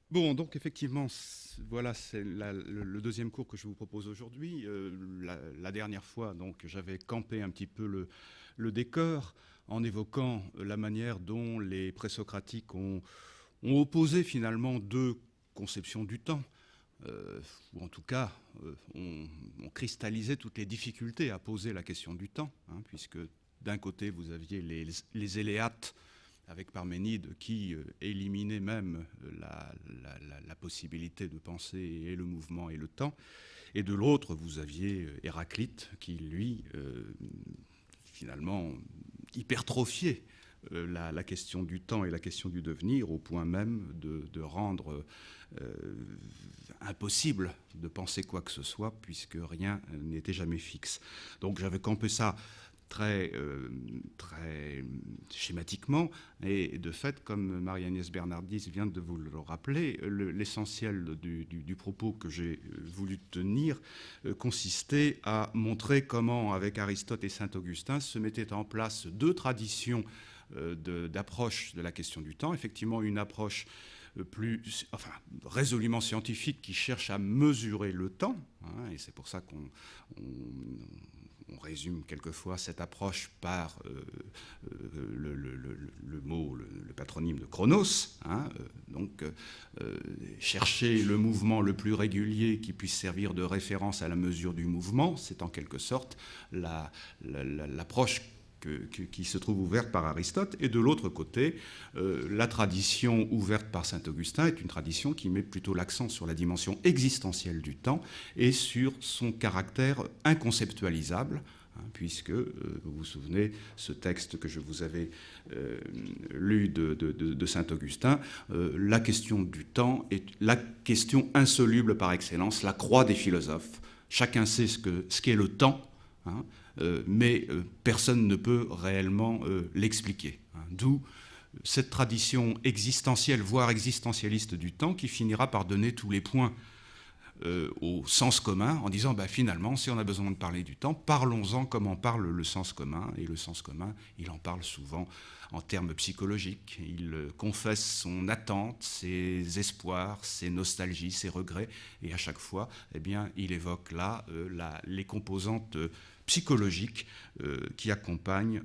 Bon, donc effectivement, voilà, c'est le deuxième cours que je vous propose aujourd'hui. La dernière fois, donc, j'avais campé un petit peu le décor en évoquant la manière dont les présocratiques ont opposé finalement deux conceptions du temps, ou en tout cas ont cristallisé toutes les difficultés à poser la question du temps, hein, puisque d'un côté vous aviez les éléates avec Parménide qui éliminait même la possibilité de penser et le mouvement et le temps. Et de l'autre, vous aviez Héraclite qui, lui, finalement, hypertrophiait la question du temps et la question du devenir au point même de rendre impossible de penser quoi que ce soit puisque rien n'était jamais fixe. Donc j'avais campé ça très schématiquement. Et de fait, comme Marie-Agnès Bernardis vient de vous le rappeler, l'essentiel du propos que j'ai voulu tenir consistait à montrer comment, avec Aristote et Saint-Augustin, se mettaient en place deux traditions d'approche de la question du temps. Effectivement, une approche résolument scientifique qui cherche à mesurer le temps, hein, et c'est pour ça on résume quelquefois cette approche par le mot, le patronyme de Chronos, hein, donc chercher le mouvement le plus régulier qui puisse servir de référence à la mesure du mouvement, c'est en quelque sorte l'approche qui se trouve ouverte par Aristote, et de l'autre côté, la tradition ouverte par Saint-Augustin est une tradition qui met plutôt l'accent sur la dimension existentielle du temps et sur son caractère inconceptualisable, hein, puisque, vous vous souvenez, ce texte que je vous avais lu de Saint-Augustin, la question du temps est la question insoluble par excellence, la croix des philosophes. Chacun sait ce qu'est le temps, hein, mais personne ne peut réellement l'expliquer. Hein. D'où cette tradition existentielle, voire existentialiste du temps, qui finira par donner tous les points au sens commun, en disant finalement, si on a besoin de parler du temps, parlons-en comme en parle le sens commun. Et le sens commun, il en parle souvent en termes psychologiques. Il confesse son attente, ses espoirs, ses nostalgies, ses regrets. Et à chaque fois, il évoque là les composantes psychologiques qui accompagnent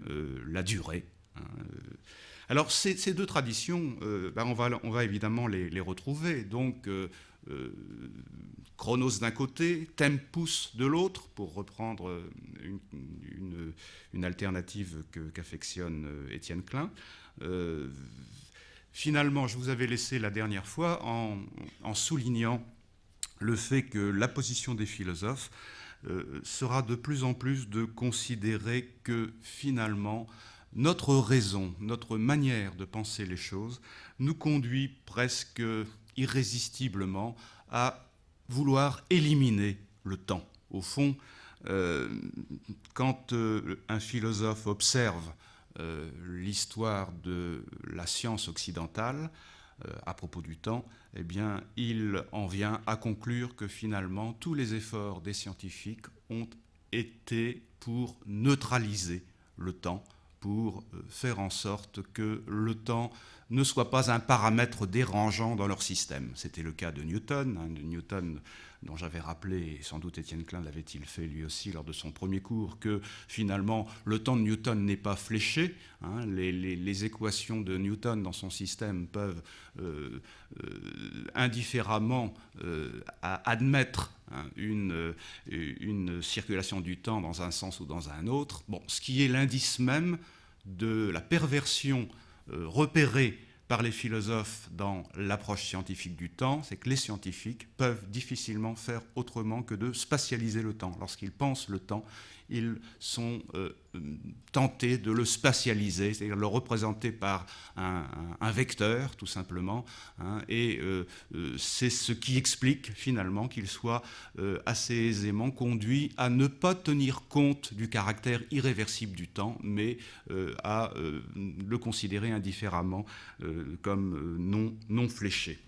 la durée. Hein. Alors ces deux traditions, on va évidemment les retrouver. Donc Chronos d'un côté, Tempus de l'autre, pour reprendre une alternative qu'affectionne Étienne Klein. Finalement, je vous avais laissé la dernière fois en soulignant le fait que la position des philosophes sera de plus en plus de considérer que finalement notre raison, notre manière de penser les choses nous conduit presque irrésistiblement à vouloir éliminer le temps. Au fond, quand un philosophe observe l'histoire de la science occidentale à propos du temps, il en vient à conclure que finalement tous les efforts des scientifiques ont été pour neutraliser le temps, pour faire en sorte que le temps ne soit pas un paramètre dérangeant dans leur système. C'était le cas de Newton, Newton dont j'avais rappelé, et sans doute Étienne Klein l'avait-il fait lui aussi lors de son premier cours, que finalement le temps de Newton n'est pas fléché. Hein, les équations de Newton dans son système peuvent indifféremment admettre une circulation du temps dans un sens ou dans un autre. Bon, ce qui est l'indice même de la perversion repérée par les philosophes dans l'approche scientifique du temps, c'est que les scientifiques peuvent difficilement faire autrement que de spatialiser le temps. Lorsqu'ils pensent le temps, ils sont tentés de le spatialiser, c'est-à-dire le représenter par un vecteur, tout simplement, hein, et c'est ce qui explique finalement qu'il soit assez aisément conduit à ne pas tenir compte du caractère irréversible du temps, mais à le considérer indifféremment comme non fléché.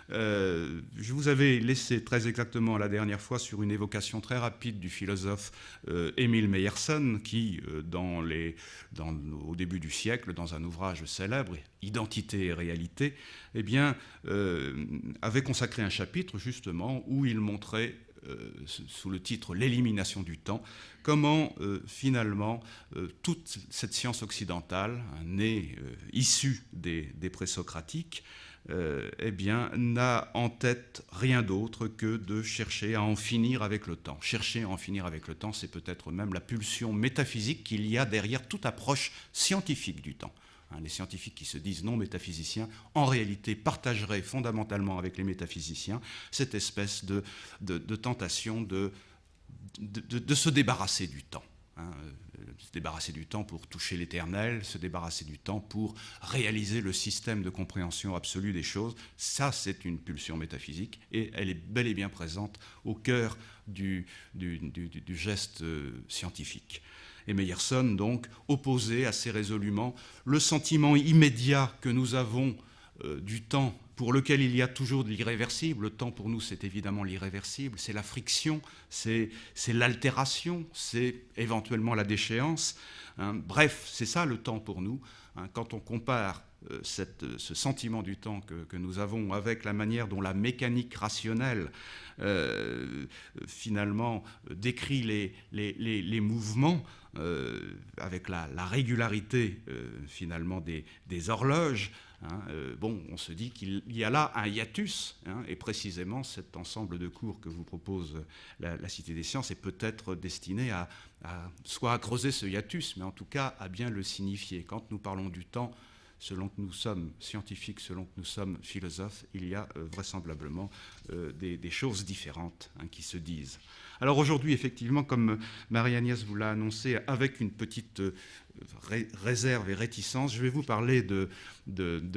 Je vous avais laissé très exactement la dernière fois sur une évocation très rapide du philosophe Emil Meyerson qui, au début du siècle, dans un ouvrage célèbre, Identité et réalité, eh bien, avait consacré un chapitre justement où il montrait sous le titre « L'élimination du temps », comment finalement toute cette science occidentale, née, issue des présocratiques, eh bien, n'a en tête rien d'autre que de chercher à en finir avec le temps. Chercher à en finir avec le temps, c'est peut-être même la pulsion métaphysique qu'il y a derrière toute approche scientifique du temps. Les scientifiques qui se disent non métaphysiciens, en réalité, partageraient fondamentalement avec les métaphysiciens cette espèce de tentation de se débarrasser du temps. Se débarrasser du temps pour toucher l'éternel, se débarrasser du temps pour réaliser le système de compréhension absolue des choses. Ça, c'est une pulsion métaphysique et elle est bel et bien présente au cœur du geste scientifique. Et Meyerson, donc, opposait assez résolument le sentiment immédiat que nous avons du temps pour lequel il y a toujours de l'irréversible. Le temps, pour nous, c'est évidemment l'irréversible. C'est la friction, c'est l'altération, c'est éventuellement la déchéance. Bref, c'est ça le temps pour nous. Quand on compare ce sentiment du temps que nous avons avec la manière dont la mécanique rationnelle finalement décrit les mouvements, avec la régularité finalement des horloges, on se dit qu'il y a là un hiatus, et précisément cet ensemble de cours que vous propose la Cité des Sciences est peut-être destiné soit à creuser ce hiatus, mais en tout cas à bien le signifier. Quand nous parlons du temps, selon que nous sommes scientifiques, selon que nous sommes philosophes, il y a vraisemblablement des choses différentes qui se disent. Alors aujourd'hui, effectivement, comme Marie-Agnès vous l'a annoncé, avec une petite réserve et réticence, je vais vous parler de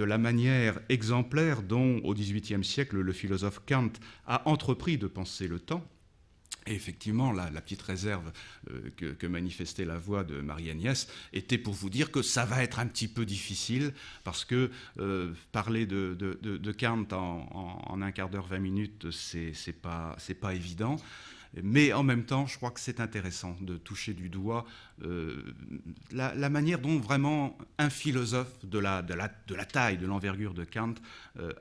la manière exemplaire dont, au XVIIIe siècle, le philosophe Kant a entrepris de penser le temps. Et effectivement, la petite réserve que manifestait la voix de Marie-Agnès était pour vous dire que ça va être un petit peu difficile, parce que parler de Kant en un quart d'heure, 20 minutes, c'est pas évident. Mais en même temps, je crois que c'est intéressant de toucher du doigt la manière dont vraiment un philosophe de la taille, de l'envergure de Kant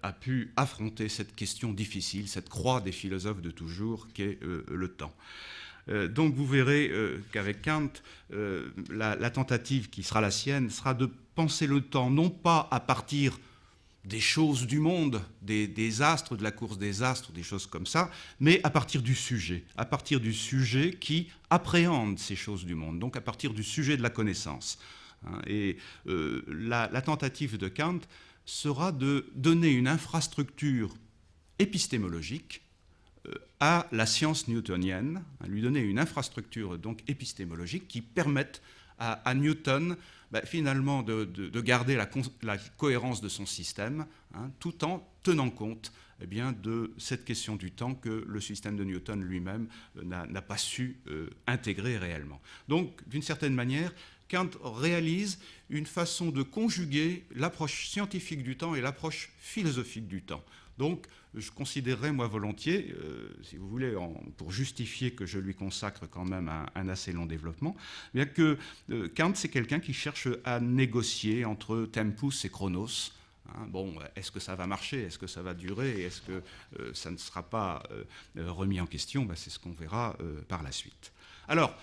a pu affronter cette question difficile, cette croix des philosophes de toujours qu'est le temps. Donc vous verrez qu'avec Kant, la tentative qui sera la sienne sera de penser le temps non pas à partir des choses du monde, des astres, de la course des astres, des choses comme ça, mais à partir du sujet qui appréhende ces choses du monde, donc à partir du sujet de la connaissance. Et la tentative de Kant sera de donner une infrastructure épistémologique à la science newtonienne, lui donner une infrastructure donc épistémologique qui permette à Newton finalement de garder la cohérence de son système, tout en tenant compte de cette question du temps que le système de Newton lui-même n'a pas su intégrer réellement. Donc, d'une certaine manière, Kant réalise une façon de conjuguer l'approche scientifique du temps et l'approche philosophique du temps. Donc, je considérerais, moi, volontiers, si vous voulez, pour justifier que je lui consacre quand même un assez long développement, bien que Kant, c'est quelqu'un qui cherche à négocier entre tempus et chronos. Est-ce que ça va marcher? Est-ce que ça va durer? Est-ce que ça ne sera pas remis en question? C'est ce qu'on verra par la suite. Alors,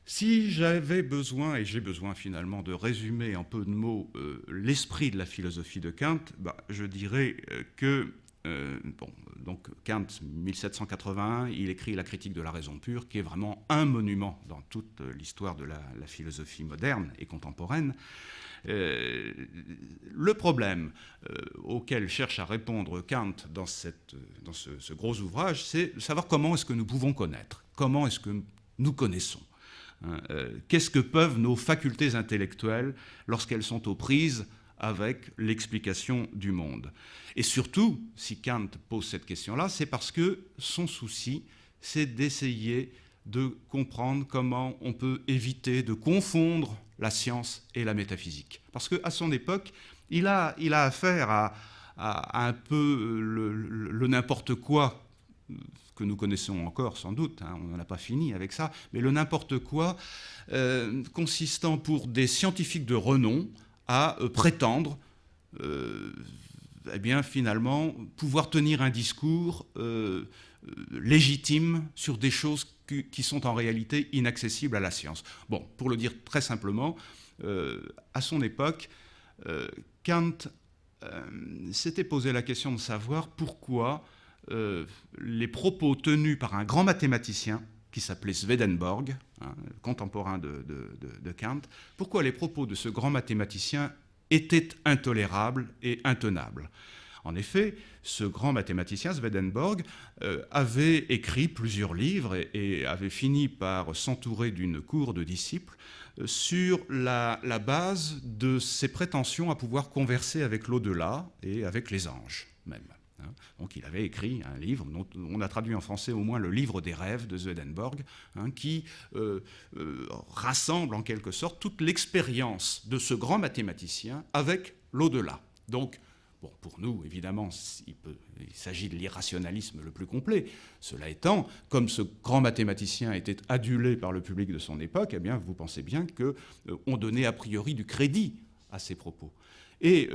si j'avais besoin, et j'ai besoin finalement de résumer en peu de mots l'esprit de la philosophie de Kant, je dirais que donc Kant, 1781, il écrit La critique de la raison pure, qui est vraiment un monument dans toute l'histoire de la philosophie moderne et contemporaine. Le problème auquel cherche à répondre Kant dans ce gros ouvrage, c'est de savoir comment est-ce que nous pouvons connaître, comment est-ce que nous connaissons. Qu'est-ce que peuvent nos facultés intellectuelles lorsqu'elles sont aux prises avec l'explication du monde? Et surtout, si Kant pose cette question-là, c'est parce que son souci, c'est d'essayer de comprendre comment on peut éviter de confondre la science et la métaphysique. Parce qu'à son époque, il a affaire à un peu le n'importe quoi que nous connaissons encore sans doute, hein, on n'en a pas fini avec ça, mais le n'importe quoi consistant pour des scientifiques de renom à prétendre eh bien, finalement, pouvoir tenir un discours légitime sur des choses qui sont en réalité inaccessibles à la science. Bon, pour le dire très simplement, à son époque, Kant s'était posé la question de savoir pourquoi les propos tenus par un grand mathématicien qui s'appelait Swedenborg, hein, contemporain de Kant, pourquoi les propos de ce grand mathématicien étaient intolérables et intenables. En effet, ce grand mathématicien, Swedenborg, avait écrit plusieurs livres et avait fini par s'entourer d'une cour de disciples sur la base de ses prétentions à pouvoir converser avec l'au-delà et avec les anges même. Donc il avait écrit un livre, dont on a traduit en français au moins le livre des rêves de Swedenborg, hein, qui rassemble en quelque sorte toute l'expérience de ce grand mathématicien avec l'au-delà. Donc, bon, pour nous, évidemment, il s'agit de l'irrationalisme le plus complet. Cela étant, comme ce grand mathématicien était adulé par le public de son époque, eh bien, vous pensez bien qu'on donnait a priori du crédit à ses propos. Et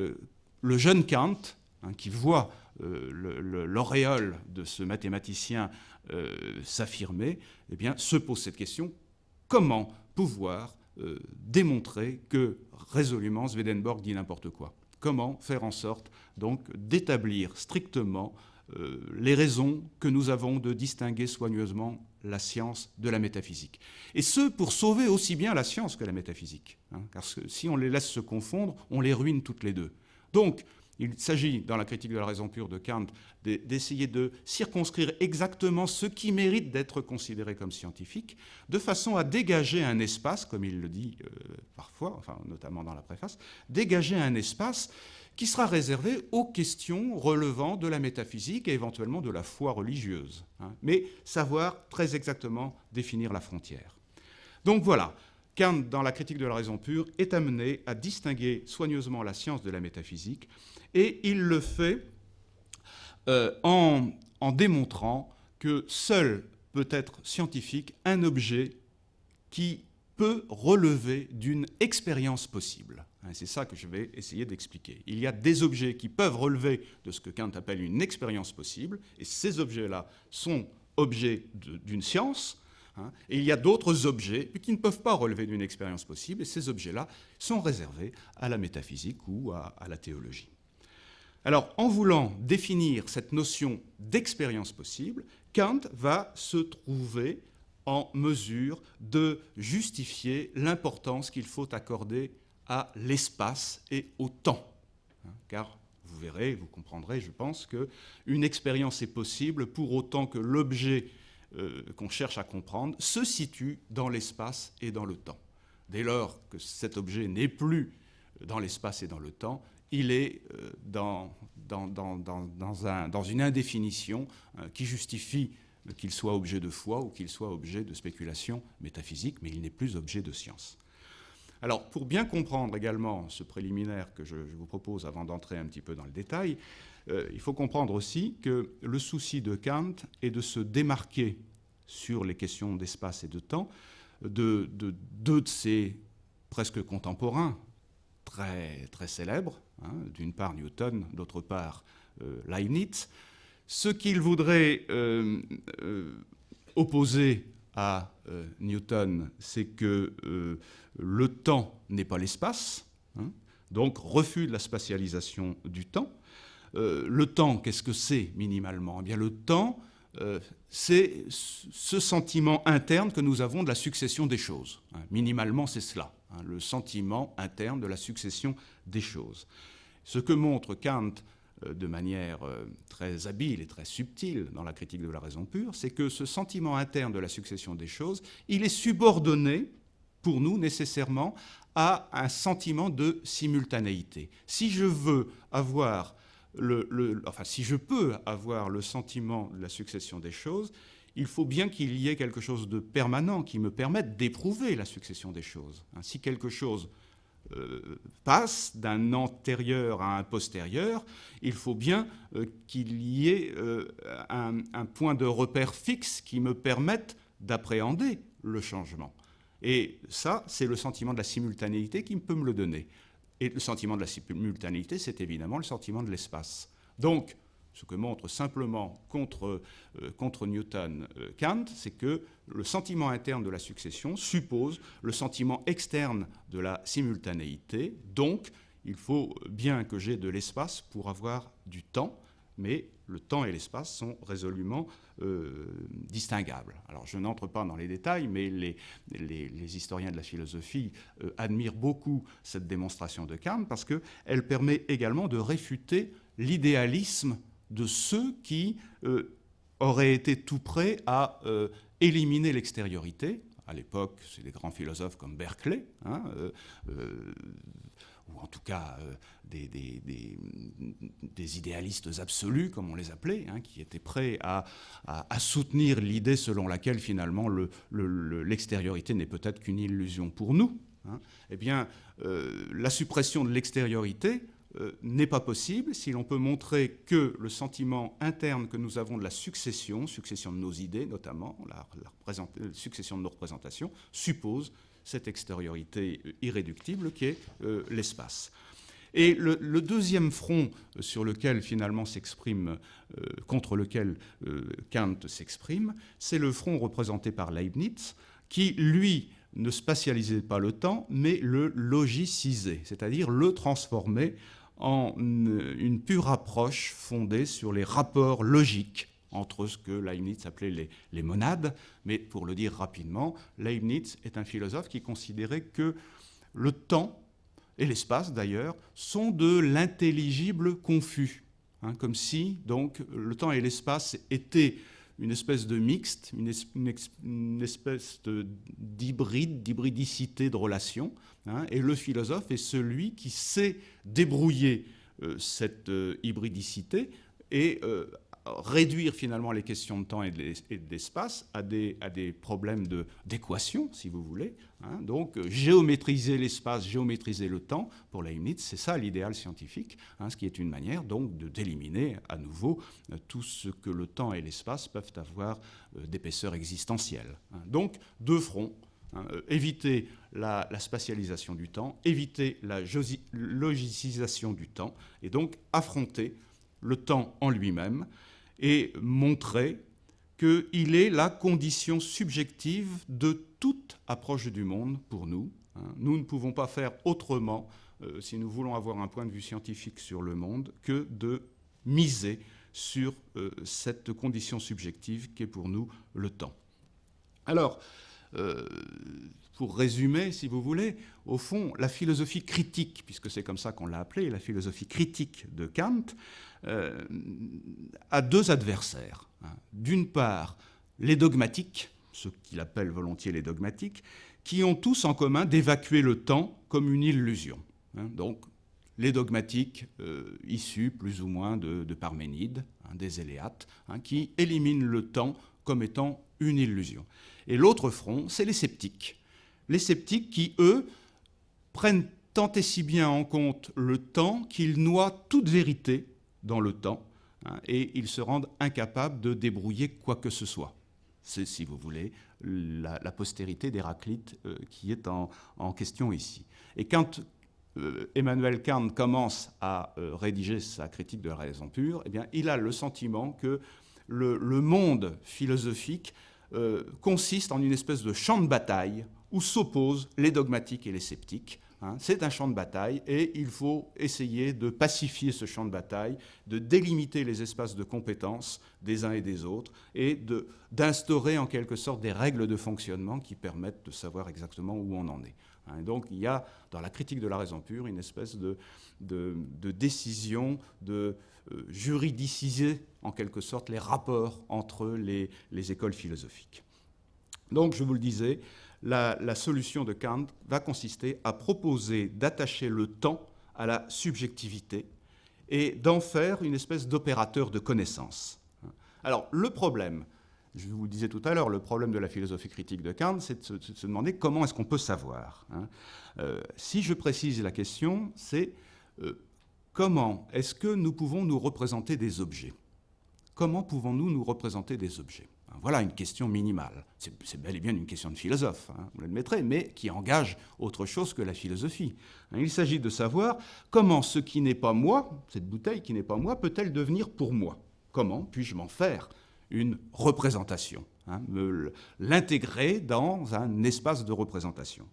le jeune Kant, hein, qui voit l'auréole de ce mathématicien s'affirmer, eh bien, se pose cette question: comment pouvoir démontrer que résolument Swedenborg dit n'importe quoi? Comment faire en sorte donc d'établir strictement les raisons que nous avons de distinguer soigneusement la science de la métaphysique? Et ce, pour sauver aussi bien la science que la métaphysique, hein, parce que si on les laisse se confondre, on les ruine toutes les deux. Donc, il s'agit, dans la critique de la raison pure de Kant, d'essayer de circonscrire exactement ce qui mérite d'être considéré comme scientifique, de façon à dégager un espace, comme il le dit parfois, enfin, notamment dans la préface, dégager un espace qui sera réservé aux questions relevant de la métaphysique et éventuellement de la foi religieuse, hein, mais savoir très exactement définir la frontière. Donc voilà. Kant, dans la critique de la raison pure, est amené à distinguer soigneusement la science de la métaphysique, et il le fait en démontrant que seul peut être scientifique un objet qui peut relever d'une expérience possible. C'est ça que je vais essayer d'expliquer. Il y a des objets qui peuvent relever de ce que Kant appelle une expérience possible, et ces objets-là sont objets d'une science. Et il y a d'autres objets qui ne peuvent pas relever d'une expérience possible, et ces objets-là sont réservés à la métaphysique ou à la théologie. Alors, en voulant définir cette notion d'expérience possible, Kant va se trouver en mesure de justifier l'importance qu'il faut accorder à l'espace et au temps. Car vous verrez, vous comprendrez, je pense, qu'une expérience est possible pour autant que l'objet qu'on cherche à comprendre se situe dans l'espace et dans le temps. Dès lors que cet objet n'est plus dans l'espace et dans le temps, il est dans une indéfinition qui justifie qu'il soit objet de foi ou qu'il soit objet de spéculation métaphysique, mais il n'est plus objet de science. Alors, pour bien comprendre également ce préliminaire que je vous propose avant d'entrer un petit peu dans le détail, il faut comprendre aussi que le souci de Kant est de se démarquer sur les questions d'espace et de temps de deux de ses presque contemporains très, très célèbres, hein, d'une part Newton, d'autre part Leibniz. Ce qu'il voudrait opposer à Newton, c'est que le temps n'est pas l'espace, hein, donc refus de la spatialisation du temps. Le temps, qu'est-ce que c'est minimalement? Eh bien, le temps, c'est ce sentiment interne que nous avons de la succession des choses. Hein, minimalement, c'est cela, hein, le sentiment interne de la succession des choses. Ce que montre Kant de manière très habile et très subtile dans la critique de la raison pure, c'est que ce sentiment interne de la succession des choses, il est subordonné, pour nous, nécessairement, à un sentiment de simultanéité. Si je veux avoir si je peux avoir le sentiment de la succession des choses, il faut bien qu'il y ait quelque chose de permanent qui me permette d'éprouver la succession des choses. Si quelque chose passe d'un antérieur à un postérieur, il faut bien qu'il y ait un point de repère fixe qui me permette d'appréhender le changement. Et ça, c'est le sentiment de la simultanéité qui peut me le donner. Et le sentiment de la simultanéité, c'est évidemment le sentiment de l'espace. Donc, ce que montre simplement contre Newton Kant, c'est que le sentiment interne de la succession suppose le sentiment externe de la simultanéité. Donc, il faut bien que j'ai de l'espace pour avoir du temps, mais le temps et l'espace sont résolument distinguables. Alors, je n'entre pas dans les détails, mais les historiens de la philosophie admirent beaucoup cette démonstration de Kant parce qu'elle permet également de réfuter l'idéalisme de ceux qui auraient été tout prêts à éliminer l'extériorité. À l'époque, c'est des grands philosophes comme Berkeley, ou en tout cas des idéalistes absolus, comme on les appelait, qui étaient prêts à soutenir l'idée selon laquelle finalement l'extériorité n'est peut-être qu'une illusion pour nous. Eh bien, la suppression de l'extériorité n'est pas possible si l'on peut montrer que le sentiment interne que nous avons de la succession de nos idées notamment, la succession de nos représentations, suppose cette extériorité irréductible qui est l'espace. Et le deuxième front sur lequel finalement s'exprime, contre lequel Kant s'exprime, c'est le front représenté par Leibniz, qui, lui, ne spatialisait pas le temps, mais le logicisait, c'est-à-dire le transformait en une pure approche fondée sur les rapports logiques entre ce que Leibniz appelait les monades. Mais pour le dire rapidement, Leibniz est un philosophe qui considérait que le temps, et l'espace d'ailleurs, sont de l'intelligible confus. Comme si donc le temps et l'espace étaient une espèce de mixte, une espèce d'hybridicité de relations. Et le philosophe est celui qui sait débrouiller cette hybridicité et réduire finalement les questions de temps et d'espace à des problèmes d'équation, si vous voulez. Donc géométriser l'espace, géométriser le temps, pour Leibniz, c'est ça l'idéal scientifique, ce qui est une manière donc d'éliminer à nouveau tout ce que le temps et l'espace peuvent avoir d'épaisseur existentielle. Donc deux fronts. Éviter la spatialisation du temps, éviter la logicisation du temps, et donc affronter le temps en lui-même et montrer qu'il est la condition subjective de toute approche du monde pour nous. Nous ne pouvons pas faire autrement, si nous voulons avoir un point de vue scientifique sur le monde, que de miser sur cette condition subjective qu'est pour nous le temps. Alors, pour résumer, si vous voulez, au fond, la philosophie critique, puisque c'est comme ça qu'on l'a appelée, la philosophie critique de Kant, a deux adversaires. D'une part, les dogmatiques, ceux qu'il appelle volontiers les dogmatiques, qui ont tous en commun d'évacuer le temps comme une illusion. Donc, les dogmatiques issus plus ou moins de Parménide, des Éléates, qui éliminent le temps comme étant une illusion. Et l'autre front, c'est les sceptiques. Les sceptiques qui, eux, prennent tant et si bien en compte le temps qu'ils noient toute vérité dans le temps, et ils se rendent incapables de débrouiller quoi que ce soit. C'est, si vous voulez, la postérité d'Héraclite qui est en question ici. Et quand Emmanuel Kant commence à rédiger sa critique de la raison pure, eh bien, il a le sentiment que le monde philosophique consiste en une espèce de champ de bataille où s'opposent les dogmatiques et les sceptiques. C'est un champ de bataille et il faut essayer de pacifier ce champ de bataille, de délimiter les espaces de compétence des uns et des autres et d'instaurer en quelque sorte des règles de fonctionnement qui permettent de savoir exactement où on en est. Donc il y a dans la critique de la raison pure une espèce de décision de juridiciser en quelque sorte les rapports entre les écoles philosophiques. Donc je vous le disais, la solution de Kant va consister à proposer d'attacher le temps à la subjectivité et d'en faire une espèce d'opérateur de connaissance. Alors le problème, Je vous le disais tout à l'heure, le problème de la philosophie critique de Kant, c'est de se demander comment est-ce qu'on peut savoir. Si je précise la question, c'est comment est-ce que nous pouvons nous représenter des objets? Comment pouvons-nous nous représenter des objets? Voilà une question minimale. C'est bel et bien une question de philosophe, vous l'admettrez, mais qui engage autre chose que la philosophie. Il s'agit de savoir comment ce qui n'est pas moi, cette bouteille qui n'est pas moi, peut-elle devenir pour moi? Comment puis-je m'en faire une représentation, l'intégrer dans un espace de représentation?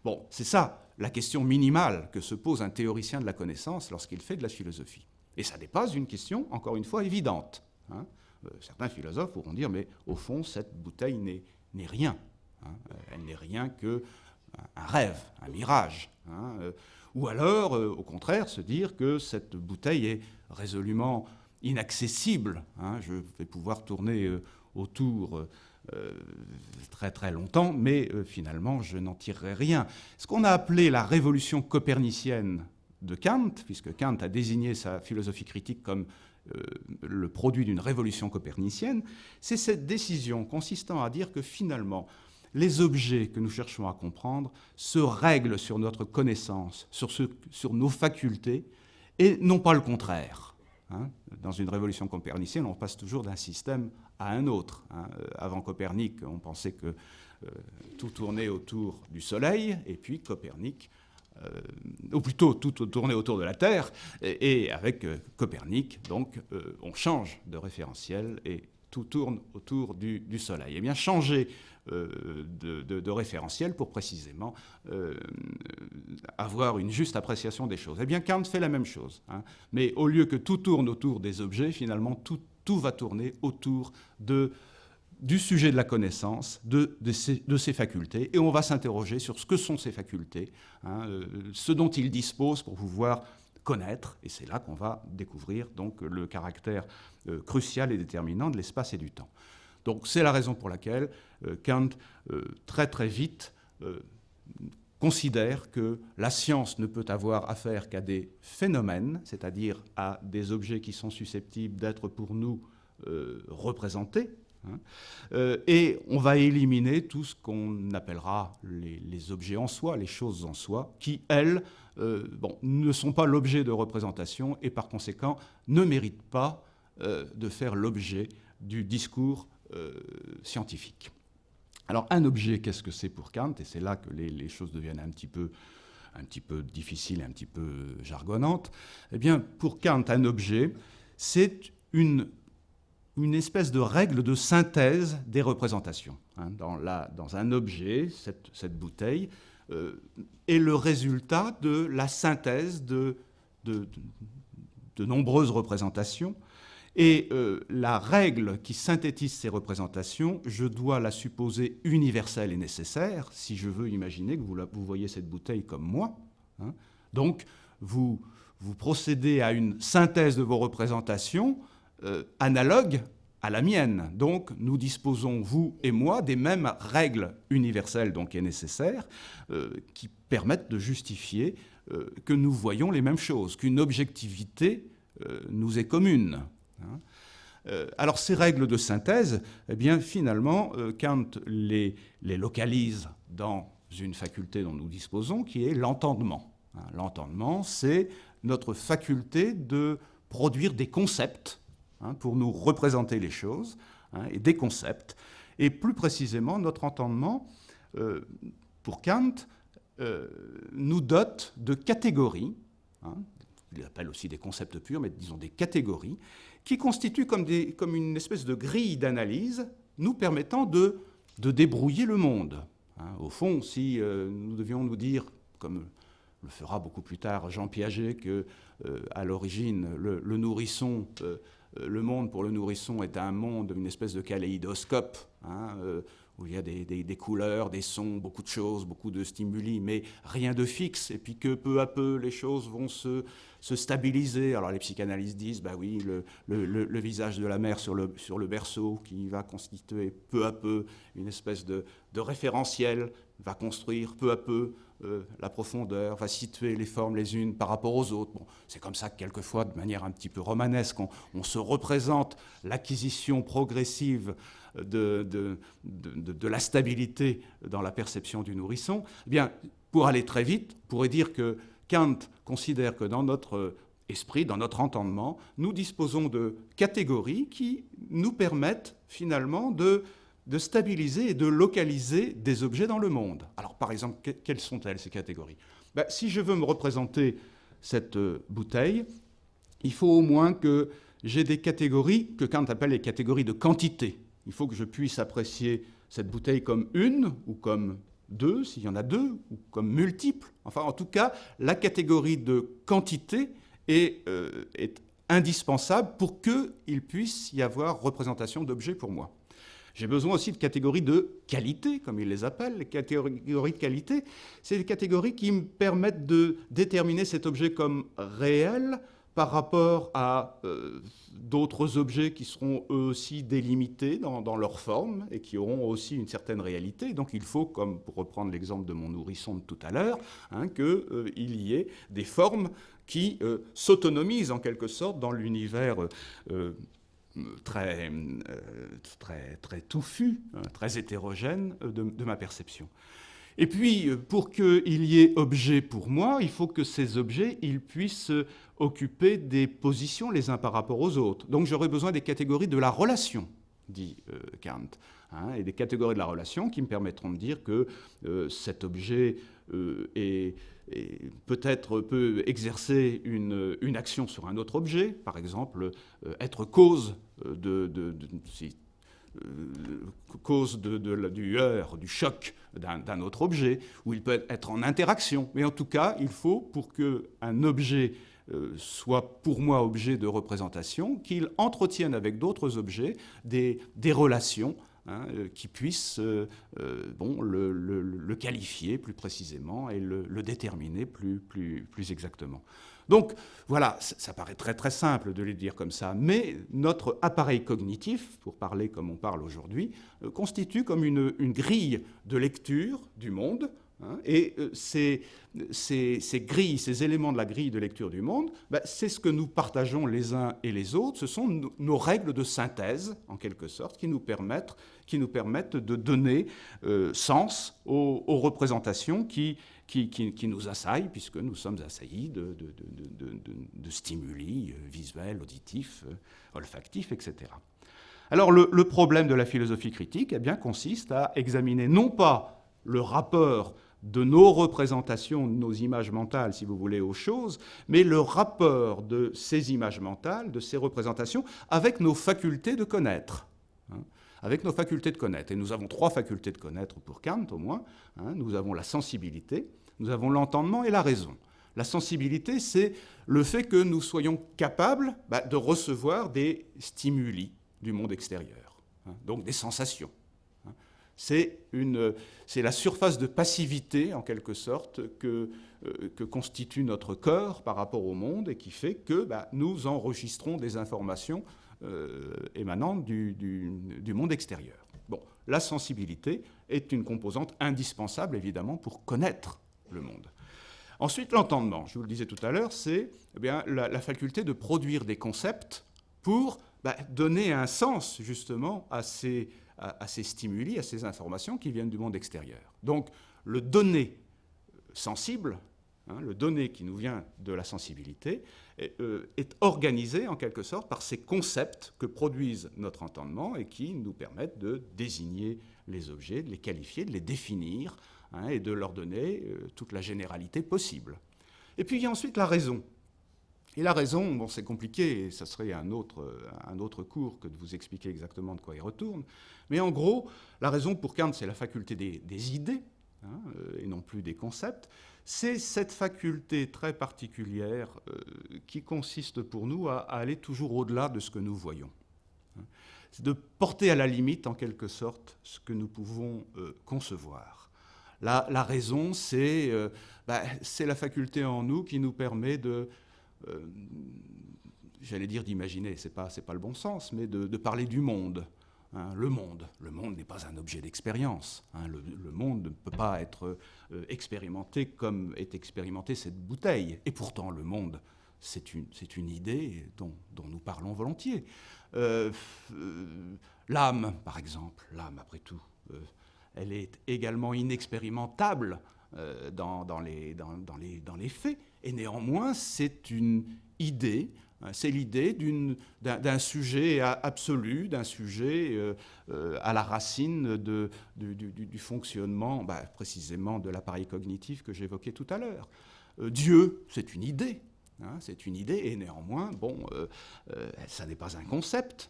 Bon, c'est ça la question minimale que se pose un théoricien de la connaissance lorsqu'il fait de la philosophie. Et ça n'est pas une question, encore une fois, évidente. Certains philosophes pourront dire, mais au fond, cette bouteille n'est rien. Elle n'est rien qu'un rêve, un mirage. Ou alors, au contraire, se dire que cette bouteille est résolument inaccessible. Je vais pouvoir tourner autour très très longtemps, mais finalement, je n'en tirerai rien. Ce qu'on a appelé la révolution copernicienne de Kant, puisque Kant a désigné sa philosophie critique comme le produit d'une révolution copernicienne, c'est cette décision consistant à dire que finalement, les objets que nous cherchons à comprendre se règlent sur notre connaissance, sur nos facultés, et non pas le contraire. Dans une révolution copernicienne, on passe toujours d'un système à un autre. Avant Copernic, on pensait que tout tournait autour du Soleil, et puis Copernic, ou plutôt tout tournait autour de la Terre, et avec Copernic, donc, on change de référentiel et tout tourne autour du Soleil. Eh bien, changer de référentiel pour précisément avoir une juste appréciation des choses. Eh bien, Kant fait la même chose. Mais au lieu que tout tourne autour des objets, finalement, tout va tourner autour du sujet de la connaissance, de ses facultés, et on va s'interroger sur ce que sont ces facultés, ce dont il dispose pour pouvoir connaître, et c'est là qu'on va découvrir donc le caractère crucial et déterminant de l'espace et du temps. Donc c'est la raison pour laquelle Kant, très très vite, considère que la science ne peut avoir affaire qu'à des phénomènes, c'est-à-dire à des objets qui sont susceptibles d'être pour nous représentés, et on va éliminer tout ce qu'on appellera les objets en soi, les choses en soi, qui, elles, ne sont pas l'objet de représentation et par conséquent ne méritent pas de faire l'objet du discours scientifique. Alors un objet, qu'est-ce que c'est pour Kant? Et c'est là que les choses deviennent un petit peu difficiles, un petit peu jargonnantes. Eh bien, pour Kant, un objet, c'est une espèce de règle de synthèse des représentations. Dans un objet, cette bouteille est le résultat de la synthèse de nombreuses représentations. Et la règle qui synthétise ces représentations, je dois la supposer universelle et nécessaire, si je veux imaginer que vous voyez cette bouteille comme moi. Donc, vous procédez à une synthèse de vos représentations analogue à la mienne. Donc, nous disposons, vous et moi, des mêmes règles universelles donc, et nécessaires qui permettent de justifier que nous voyons les mêmes choses, qu'une objectivité nous est commune. Alors, ces règles de synthèse, eh bien, finalement, Kant les localise dans une faculté dont nous disposons, qui est l'entendement. L'entendement, c'est notre faculté de produire des concepts pour nous représenter les choses, et des concepts. Et plus précisément, notre entendement, pour Kant, nous dote de catégories, il appelle aussi des concepts purs, mais disons des catégories, qui constituent comme une espèce de grille d'analyse nous permettant de débrouiller le monde. Au fond, si nous devions nous dire, comme le fera beaucoup plus tard Jean Piaget, qu'à l'origine, le nourrisson... le monde pour le nourrisson est un monde, une espèce de kaléidoscope, où il y a des couleurs, des sons, beaucoup de choses, beaucoup de stimuli, mais rien de fixe. Et puis que peu à peu, les choses vont se stabiliser. Alors les psychanalystes disent, bah oui, le visage de la mère sur le berceau, qui va constituer peu à peu une espèce de référentiel, va construire peu à peu la profondeur, va situer les formes les unes par rapport aux autres. Bon, c'est comme ça que quelquefois, de manière un petit peu romanesque, on se représente l'acquisition progressive de la stabilité dans la perception du nourrisson. Eh bien, pour aller très vite, on pourrait dire que Kant considère que dans notre esprit, dans notre entendement, nous disposons de catégories qui nous permettent finalement de stabiliser et de localiser des objets dans le monde. Alors, par exemple, quelles sont-elles, ces catégories? Si je veux me représenter cette bouteille, il faut au moins que j'ai des catégories que Kant appelle les catégories de quantité. Il faut que je puisse apprécier cette bouteille comme une ou comme deux, s'il y en a deux, ou comme multiples. Enfin, en tout cas, la catégorie de quantité est indispensable pour qu'il puisse y avoir représentation d'objets pour moi. J'ai besoin aussi de catégories de qualité, comme ils les appellent. Les catégories de qualité, c'est des catégories qui me permettent de déterminer cet objet comme réel par rapport à d'autres objets qui seront eux aussi délimités dans leur forme et qui auront aussi une certaine réalité. Donc il faut, comme pour reprendre l'exemple de mon nourrisson de tout à l'heure, qu'il y ait des formes qui s'autonomisent en quelque sorte dans l'univers très touffu, très hétérogène de ma perception. Et puis, pour qu'il y ait objet pour moi, il faut que ces objets ils puissent occuper des positions les uns par rapport aux autres. Donc j'aurai besoin des catégories de la relation, dit Kant, et des catégories de la relation qui me permettront de dire que cet objet peut exercer une action sur un autre objet, par exemple être cause du heurt, du choc d'un autre objet, ou il peut être en interaction. Mais en tout cas, il faut, pour qu'un objet soit pour moi objet de représentation, qu'il entretienne avec d'autres objets des relations qui puissent le qualifier plus précisément et le déterminer plus exactement. Donc voilà, ça paraît très très simple de le dire comme ça, mais notre appareil cognitif, pour parler comme on parle aujourd'hui, constitue comme une grille de lecture du monde, et ces grilles, ces éléments de la grille de lecture du monde, c'est ce que nous partageons les uns et les autres, ce sont nos règles de synthèse, en quelque sorte, qui nous permettent de donner sens aux représentations qui nous assaillent, puisque nous sommes assaillis de stimuli visuels, auditifs, olfactifs, etc. Alors le problème de la philosophie critique consiste à examiner non pas le rapport de nos représentations, de nos images mentales, si vous voulez, aux choses, mais le rapport de ces images mentales, de ces représentations, avec nos facultés de connaître. Avec nos facultés de connaître. Et nous avons 3 facultés de connaître pour Kant, au moins. Nous avons la sensibilité, nous avons l'entendement et la raison. La sensibilité, c'est le fait que nous soyons capables de recevoir des stimuli du monde extérieur, donc des sensations. C'est la surface de passivité, en quelque sorte, que constitue notre corps par rapport au monde et qui fait que nous enregistrons des informations émanant du monde extérieur. Bon, la sensibilité est une composante indispensable, évidemment, pour connaître le monde. Ensuite, l'entendement, je vous le disais tout à l'heure, c'est la faculté de produire des concepts pour donner un sens, justement, à ces stimuli, à ces informations qui viennent du monde extérieur. Donc, le donné sensible, le donné qui nous vient de la sensibilité, est organisé en quelque sorte par ces concepts que produisent notre entendement et qui nous permettent de désigner les objets, de les qualifier, de les définir et de leur donner toute la généralité possible. Et puis il y a ensuite la raison. Et la raison, c'est compliqué, et ça serait un autre cours que de vous expliquer exactement de quoi il retourne. Mais en gros, la raison pour Kant, c'est la faculté des idées, et non plus des concepts. C'est cette faculté très particulière qui consiste pour nous à aller toujours au-delà de ce que nous voyons. C'est de porter à la limite, en quelque sorte, ce que nous pouvons concevoir. La raison, c'est la faculté en nous qui nous permet j'allais dire d'imaginer, c'est pas le bon sens, mais de parler du monde, hein, le monde. Le monde n'est pas un objet d'expérience. Hein, le monde ne peut pas être expérimenté comme est expérimentée cette bouteille. Et pourtant, le monde, c'est une idée dont nous parlons volontiers. L'âme, par exemple, l'âme, après tout, elle est également inexpérimentable dans les faits. Et néanmoins, c'est une idée. C'est l'idée d'un sujet absolu, d'un sujet à la racine du fonctionnement, précisément de l'appareil cognitif que j'évoquais tout à l'heure. Dieu, c'est une idée. Hein, c'est une idée, et néanmoins, ça n'est pas un concept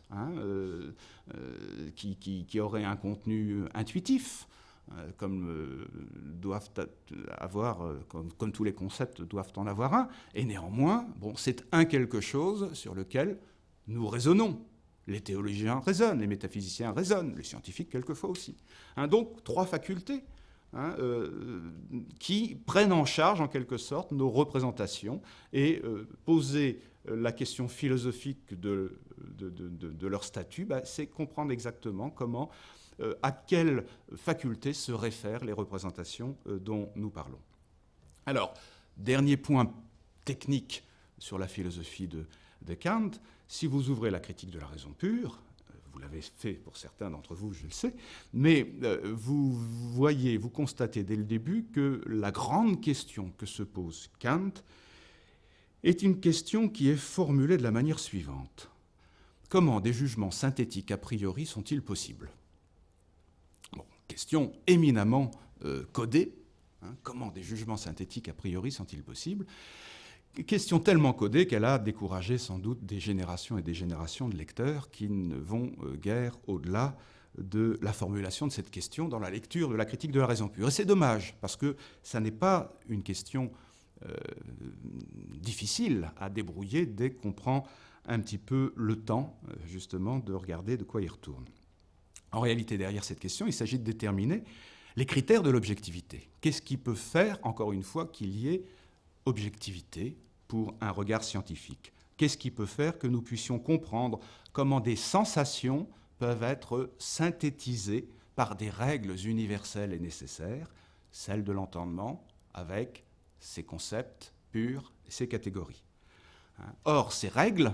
qui aurait un contenu intuitif. Comme tous les concepts doivent en avoir un, et néanmoins, c'est un quelque chose sur lequel nous raisonnons. Les théologiens raisonnent, les métaphysiciens raisonnent, les scientifiques quelquefois aussi. Hein, donc, 3 facultés qui prennent en charge, en quelque sorte, nos représentations, et poser la question philosophique de leur statut, c'est comprendre exactement comment à quelle faculté se réfèrent les représentations dont nous parlons. Alors, dernier point technique sur la philosophie de Kant, si vous ouvrez la critique de la raison pure, vous l'avez fait pour certains d'entre vous, je le sais, mais vous constatez dès le début que la grande question que se pose Kant est une question qui est formulée de la manière suivante. Comment des jugements synthétiques a priori sont-ils possibles ? Question éminemment codée. Hein, comment des jugements synthétiques a priori sont-ils possibles ? Question tellement codée qu'elle a découragé sans doute des générations et des générations de lecteurs qui ne vont guère au-delà de la formulation de cette question dans la lecture de la critique de la raison pure. Et c'est dommage, parce que ça n'est pas une question difficile à débrouiller dès qu'on prend un petit peu le temps, justement, de regarder de quoi il retourne. En réalité, derrière cette question, il s'agit de déterminer les critères de l'objectivité. Qu'est-ce qui peut faire, encore une fois, qu'il y ait objectivité pour un regard scientifique ? Qu'est-ce qui peut faire que nous puissions comprendre comment des sensations peuvent être synthétisées par des règles universelles et nécessaires, celles de l'entendement, avec ses concepts purs et ses catégories. Or, ces règles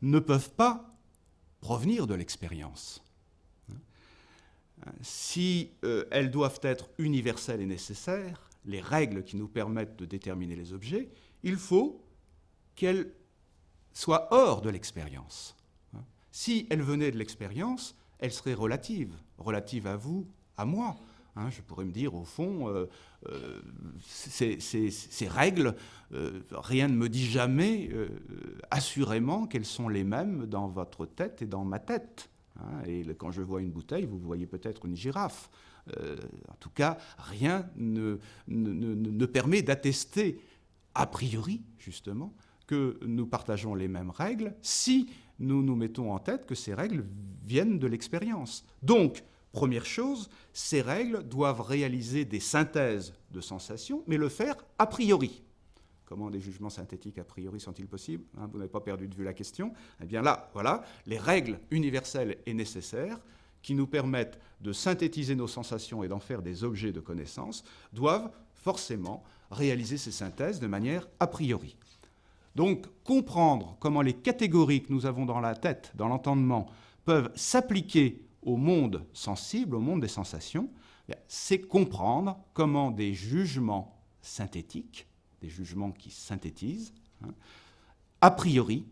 ne peuvent pas provenir de l'expérience. Si elles doivent être universelles et nécessaires, les règles qui nous permettent de déterminer les objets, il faut qu'elles soient hors de l'expérience. Si elles venaient de l'expérience, elles seraient relatives à vous, à moi. Je pourrais me dire, au fond, ces règles, rien ne me dit jamais assurément qu'elles sont les mêmes dans votre tête et dans ma tête. Et quand je vois une bouteille, vous voyez peut-être une girafe. En tout cas, rien ne permet d'attester a priori, justement, que nous partageons les mêmes règles si nous nous mettons en tête que ces règles viennent de l'expérience. Donc, première chose, ces règles doivent réaliser des synthèses de sensations, mais le faire a priori. Comment des jugements synthétiques a priori sont-ils possibles ? Vous n'avez pas perdu de vue la question. Eh bien là, voilà, les règles universelles et nécessaires qui nous permettent de synthétiser nos sensations et d'en faire des objets de connaissance doivent forcément réaliser ces synthèses de manière a priori. Donc, comprendre comment les catégories que nous avons dans la tête, dans l'entendement, peuvent s'appliquer au monde sensible, au monde des sensations, c'est comprendre comment des jugements synthétiques, des jugements qui synthétisent, a priori,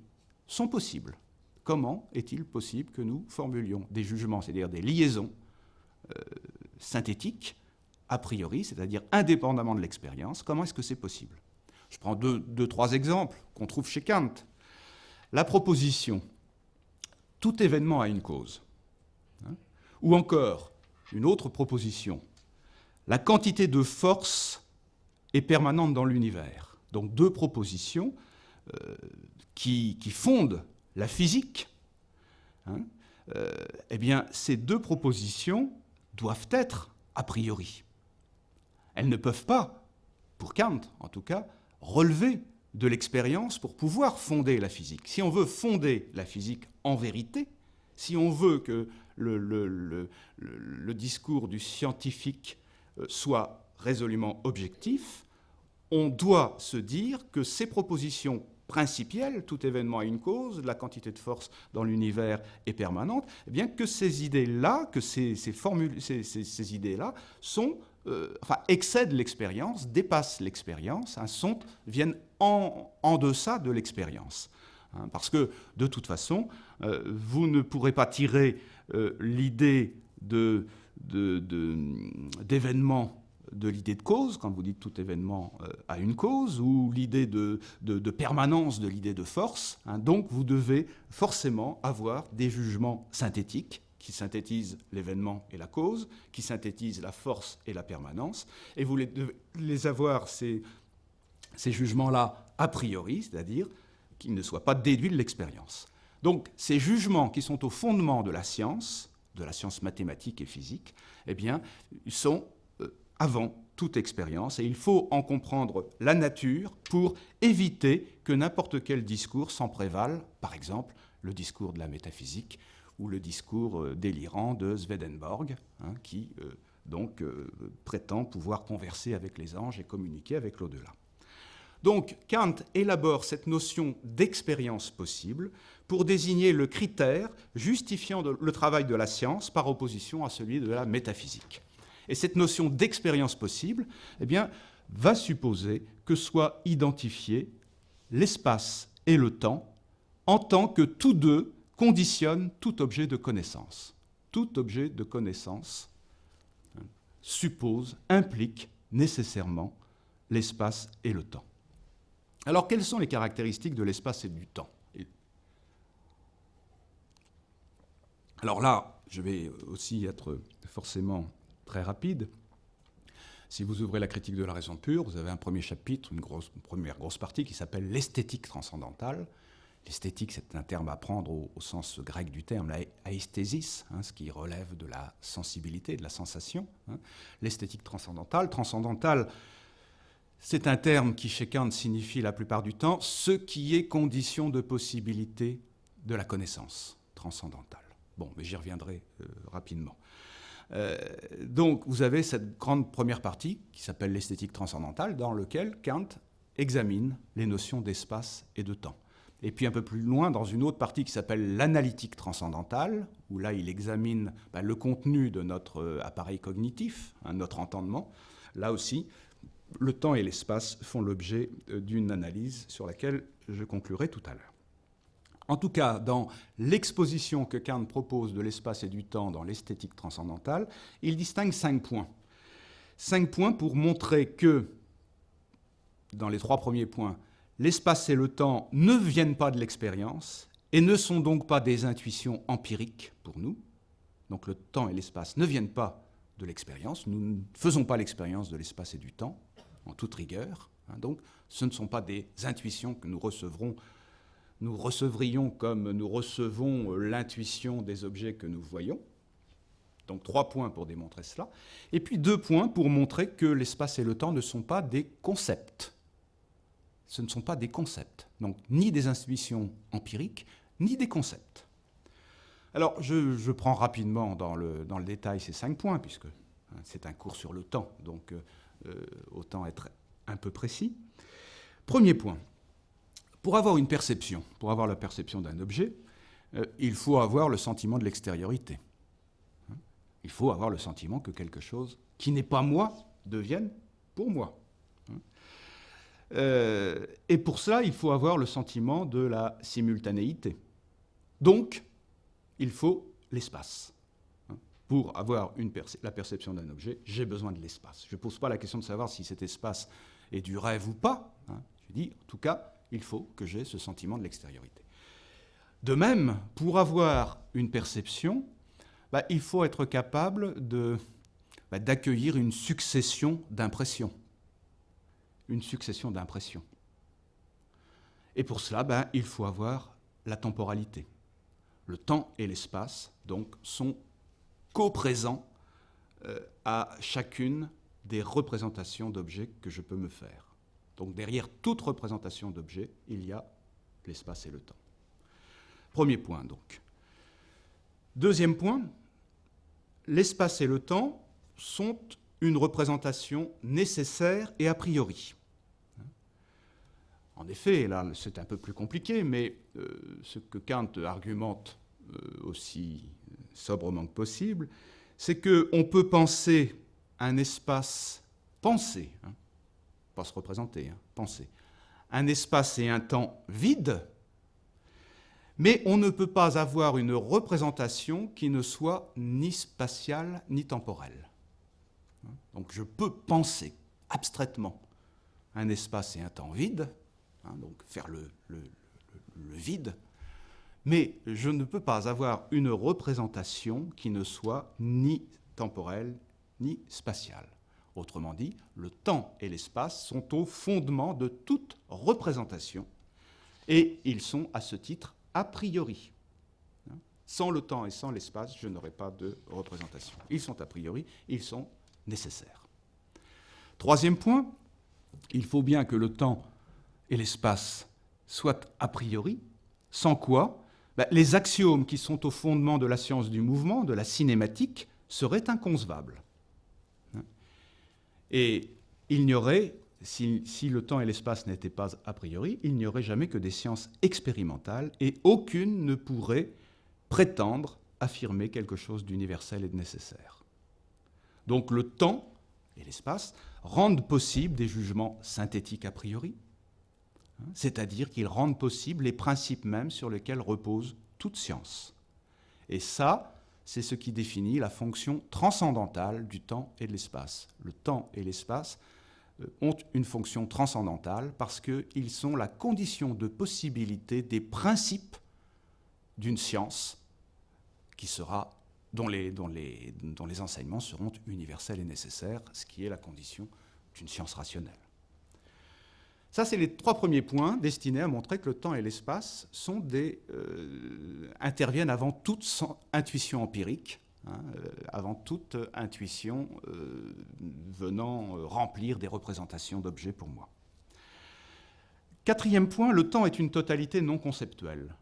sont possibles. Comment est-il possible que nous formulions des jugements, c'est-à-dire des liaisons synthétiques, a priori, c'est-à-dire indépendamment de l'expérience? Comment est-ce que c'est possible? Je prends deux, trois exemples qu'on trouve chez Kant. La proposition « tout événement a une cause ». Ou encore, une autre proposition « la quantité de force est permanente dans l'univers ». Donc deux propositions qui fondent la physique. Eh bien, ces deux propositions doivent être a priori. Elles ne peuvent pas, pour Kant en tout cas, relever de l'expérience pour pouvoir fonder la physique. Si on veut fonder la physique en vérité, Si on veut que le discours du scientifique soit résolument objectif, on doit se dire que ces propositions principielles, tout événement a une cause, la quantité de force dans l'univers est permanente, eh bien que ces idées-là, que ces idées-là sont, excèdent l'expérience, dépassent l'expérience, viennent en deçà de l'expérience. Parce que, de toute façon, vous ne pourrez pas tirer l'idée d'événement de l'idée de cause, quand vous dites tout événement a une cause, ou l'idée de permanence de l'idée de force. Donc vous devez forcément avoir des jugements synthétiques qui synthétisent l'événement et la cause, qui synthétisent la force et la permanence, et vous devez les avoir, ces jugements-là, a priori, c'est-à-dire qu'ils ne soient pas déduits de l'expérience. Donc ces jugements qui sont au fondement de la science mathématique et physique, eh bien, sont avant toute expérience, et il faut en comprendre la nature pour éviter que n'importe quel discours s'en prévale, par exemple le discours de la métaphysique ou le discours délirant de Swedenborg, qui prétend pouvoir converser avec les anges et communiquer avec l'au-delà. Donc Kant élabore cette notion d'expérience possible pour désigner le critère justifiant le travail de la science par opposition à celui de la métaphysique. Et cette notion d'expérience possible, eh bien, va supposer que soient identifiés l'espace et le temps en tant que tous deux conditionnent tout objet de connaissance. Tout objet de connaissance implique nécessairement l'espace et le temps. Alors, quelles sont les caractéristiques de l'espace et du temps ? Alors là, je vais aussi être forcément très rapide. Si vous ouvrez la critique de la raison pure, vous avez un premier chapitre, une première grosse partie qui s'appelle l'esthétique transcendantale. L'esthétique, c'est un terme à prendre au sens grec du terme, la aesthésis, ce qui relève de la sensibilité, de la sensation. L'esthétique transcendantale. Transcendantale, c'est un terme qui, chez Kant, signifie la plupart du temps ce qui est condition de possibilité de la connaissance transcendantale. Bon, mais j'y reviendrai rapidement. Donc, vous avez cette grande première partie qui s'appelle l'esthétique transcendantale, dans laquelle Kant examine les notions d'espace et de temps. Et puis un peu plus loin, dans une autre partie qui s'appelle l'analytique transcendantale, où là, il examine le contenu de notre appareil cognitif, notre entendement. Là aussi, le temps et l'espace font l'objet d'une analyse sur laquelle je conclurai tout à l'heure. En tout cas, dans l'exposition que Kant propose de l'espace et du temps dans l'esthétique transcendantale, il distingue 5 points. 5 points pour montrer que, dans les 3 premiers points, l'espace et le temps ne viennent pas de l'expérience et ne sont donc pas des intuitions empiriques pour nous. Donc le temps et l'espace ne viennent pas de l'expérience. Nous ne faisons pas l'expérience de l'espace et du temps, en toute rigueur. Donc ce ne sont pas des intuitions que nous recevrions comme nous recevons l'intuition des objets que nous voyons. Donc 3 points pour démontrer cela. Et puis 2 points pour montrer que l'espace et le temps ne sont pas des concepts. Ce ne sont pas des concepts. Donc ni des intuitions empiriques, ni des concepts. Alors je prends rapidement dans le détail ces 5 points, puisque c'est un cours sur le temps, donc autant être un peu précis. Premier point. Pour avoir une perception, pour avoir la perception d'un objet, il faut avoir le sentiment de l'extériorité. Il faut avoir le sentiment que quelque chose qui n'est pas moi devienne pour moi. Et pour cela, il faut avoir le sentiment de la simultanéité. Donc, il faut l'espace. Pour avoir la perception d'un objet, j'ai besoin de l'espace. Je ne pose pas la question de savoir si cet espace est du rêve ou pas. Je dis, en tout cas, il faut que j'ai ce sentiment de l'extériorité. De même, pour avoir une perception, il faut être capable d'accueillir une succession d'impressions. Une succession d'impressions. Et pour cela, il faut avoir la temporalité. Le temps et l'espace, donc, sont coprésents à chacune des représentations d'objets que je peux me faire. Donc derrière toute représentation d'objet, il y a l'espace et le temps. Premier point, donc. Deuxième point, l'espace et le temps sont une représentation nécessaire et a priori. En effet, là c'est un peu plus compliqué, mais ce que Kant argumente aussi sobrement que possible, c'est qu'on peut penser un espace, penser, pas se représenter, penser, un espace et un temps vide, mais on ne peut pas avoir une représentation qui ne soit ni spatiale ni temporelle. Donc je peux penser abstraitement un espace et un temps vide, donc faire le vide, mais je ne peux pas avoir une représentation qui ne soit ni temporelle ni spatiale. Autrement dit, le temps et l'espace sont au fondement de toute représentation, et ils sont à ce titre a priori. Sans le temps et sans l'espace, je n'aurai pas de représentation. Ils sont a priori, ils sont nécessaires. Troisième point, il faut bien que le temps et l'espace soient a priori, sans quoi les axiomes qui sont au fondement de la science du mouvement, de la cinématique, seraient inconcevables. Et il n'y aurait, si le temps et l'espace n'étaient pas a priori, il n'y aurait jamais que des sciences expérimentales et aucune ne pourrait prétendre affirmer quelque chose d'universel et de nécessaire. Donc le temps et l'espace rendent possible des jugements synthétiques a priori, c'est-à-dire qu'ils rendent possible les principes mêmes sur lesquels repose toute science. Et ça, c'est ce qui définit la fonction transcendantale du temps et de l'espace. Le temps et l'espace ont une fonction transcendantale parce qu'ils sont la condition de possibilité des principes d'une science qui sera, dont les enseignements seront universels et nécessaires, ce qui est la condition d'une science rationnelle. Ça, c'est les trois premiers points destinés à montrer que le temps et l'espace interviennent avant toute intuition empirique, avant toute intuition venant remplir des représentations d'objets pour moi. Quatrième point, le temps est une totalité non conceptuelle.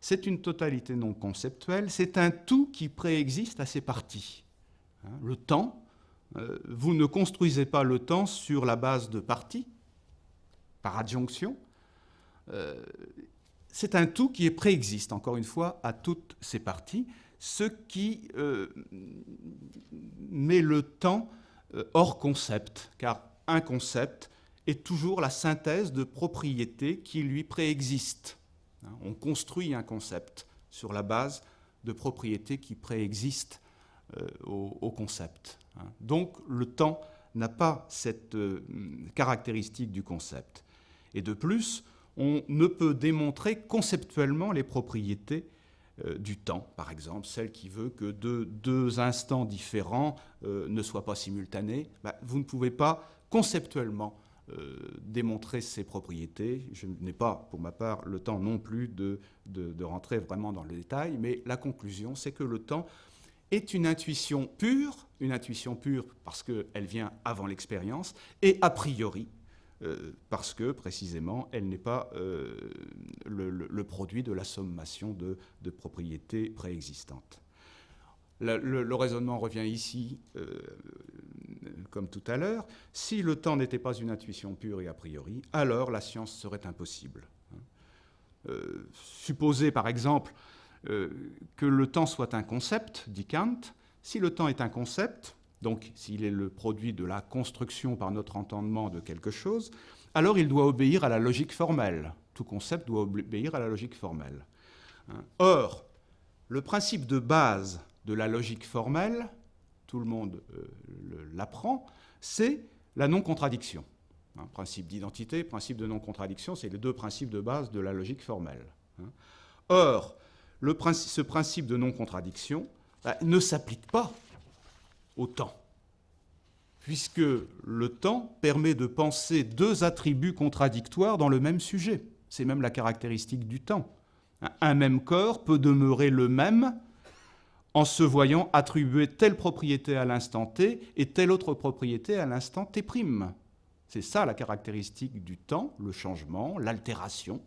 C'est une totalité non conceptuelle, c'est un tout qui préexiste à ses parties. Le temps, vous ne construisez pas le temps sur la base de parties, par adjonction, c'est un tout qui préexiste, encore une fois, à toutes ces parties, ce qui met le temps hors concept, car un concept est toujours la synthèse de propriétés qui lui préexistent. On construit un concept sur la base de propriétés qui préexistent au concept. Donc le temps n'a pas cette caractéristique du concept. Et de plus, on ne peut démontrer conceptuellement les propriétés du temps, par exemple, celle qui veut que deux instants différents ne soient pas simultanés. Vous ne pouvez pas conceptuellement démontrer ces propriétés. Je n'ai pas, pour ma part, le temps non plus de rentrer vraiment dans le détail, mais la conclusion, c'est que le temps est une intuition pure parce qu'elle vient avant l'expérience, et a priori, parce que, précisément, elle n'est pas le produit de la sommation de propriétés préexistantes. Le raisonnement revient ici, comme tout à l'heure. Si le temps n'était pas une intuition pure et a priori, alors la science serait impossible. Supposez, par exemple, que le temps soit un concept, dit Kant. Si le temps est un concept, donc s'il est le produit de la construction par notre entendement de quelque chose, alors il doit obéir à la logique formelle. Tout concept doit obéir à la logique formelle. Or, le principe de base de la logique formelle, tout le monde l'apprend, c'est la non-contradiction. Principe d'identité, principe de non-contradiction, c'est les deux principes de base de la logique formelle. Or, ce principe de non-contradiction ne s'applique pas au temps, puisque le temps permet de penser deux attributs contradictoires dans le même sujet. C'est même la caractéristique du temps. Un même corps peut demeurer le même en se voyant attribuer telle propriété à l'instant t et telle autre propriété à l'instant t'. C'est ça la caractéristique du temps, le changement, l'altération,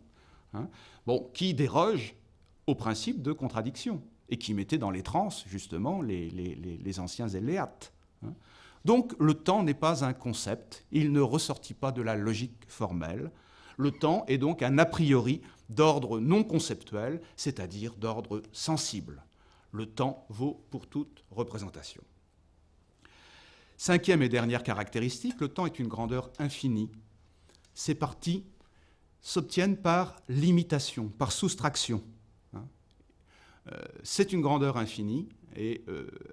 qui déroge au principe de contradiction et qui mettait dans les transes, justement, les anciens Éléates. Donc, le temps n'est pas un concept, il ne ressortit pas de la logique formelle. Le temps est donc un a priori d'ordre non conceptuel, c'est-à-dire d'ordre sensible. Le temps vaut pour toute représentation. Cinquième et dernière caractéristique, le temps est une grandeur infinie. Ces parties s'obtiennent par limitation, par soustraction. C'est une grandeur infinie, et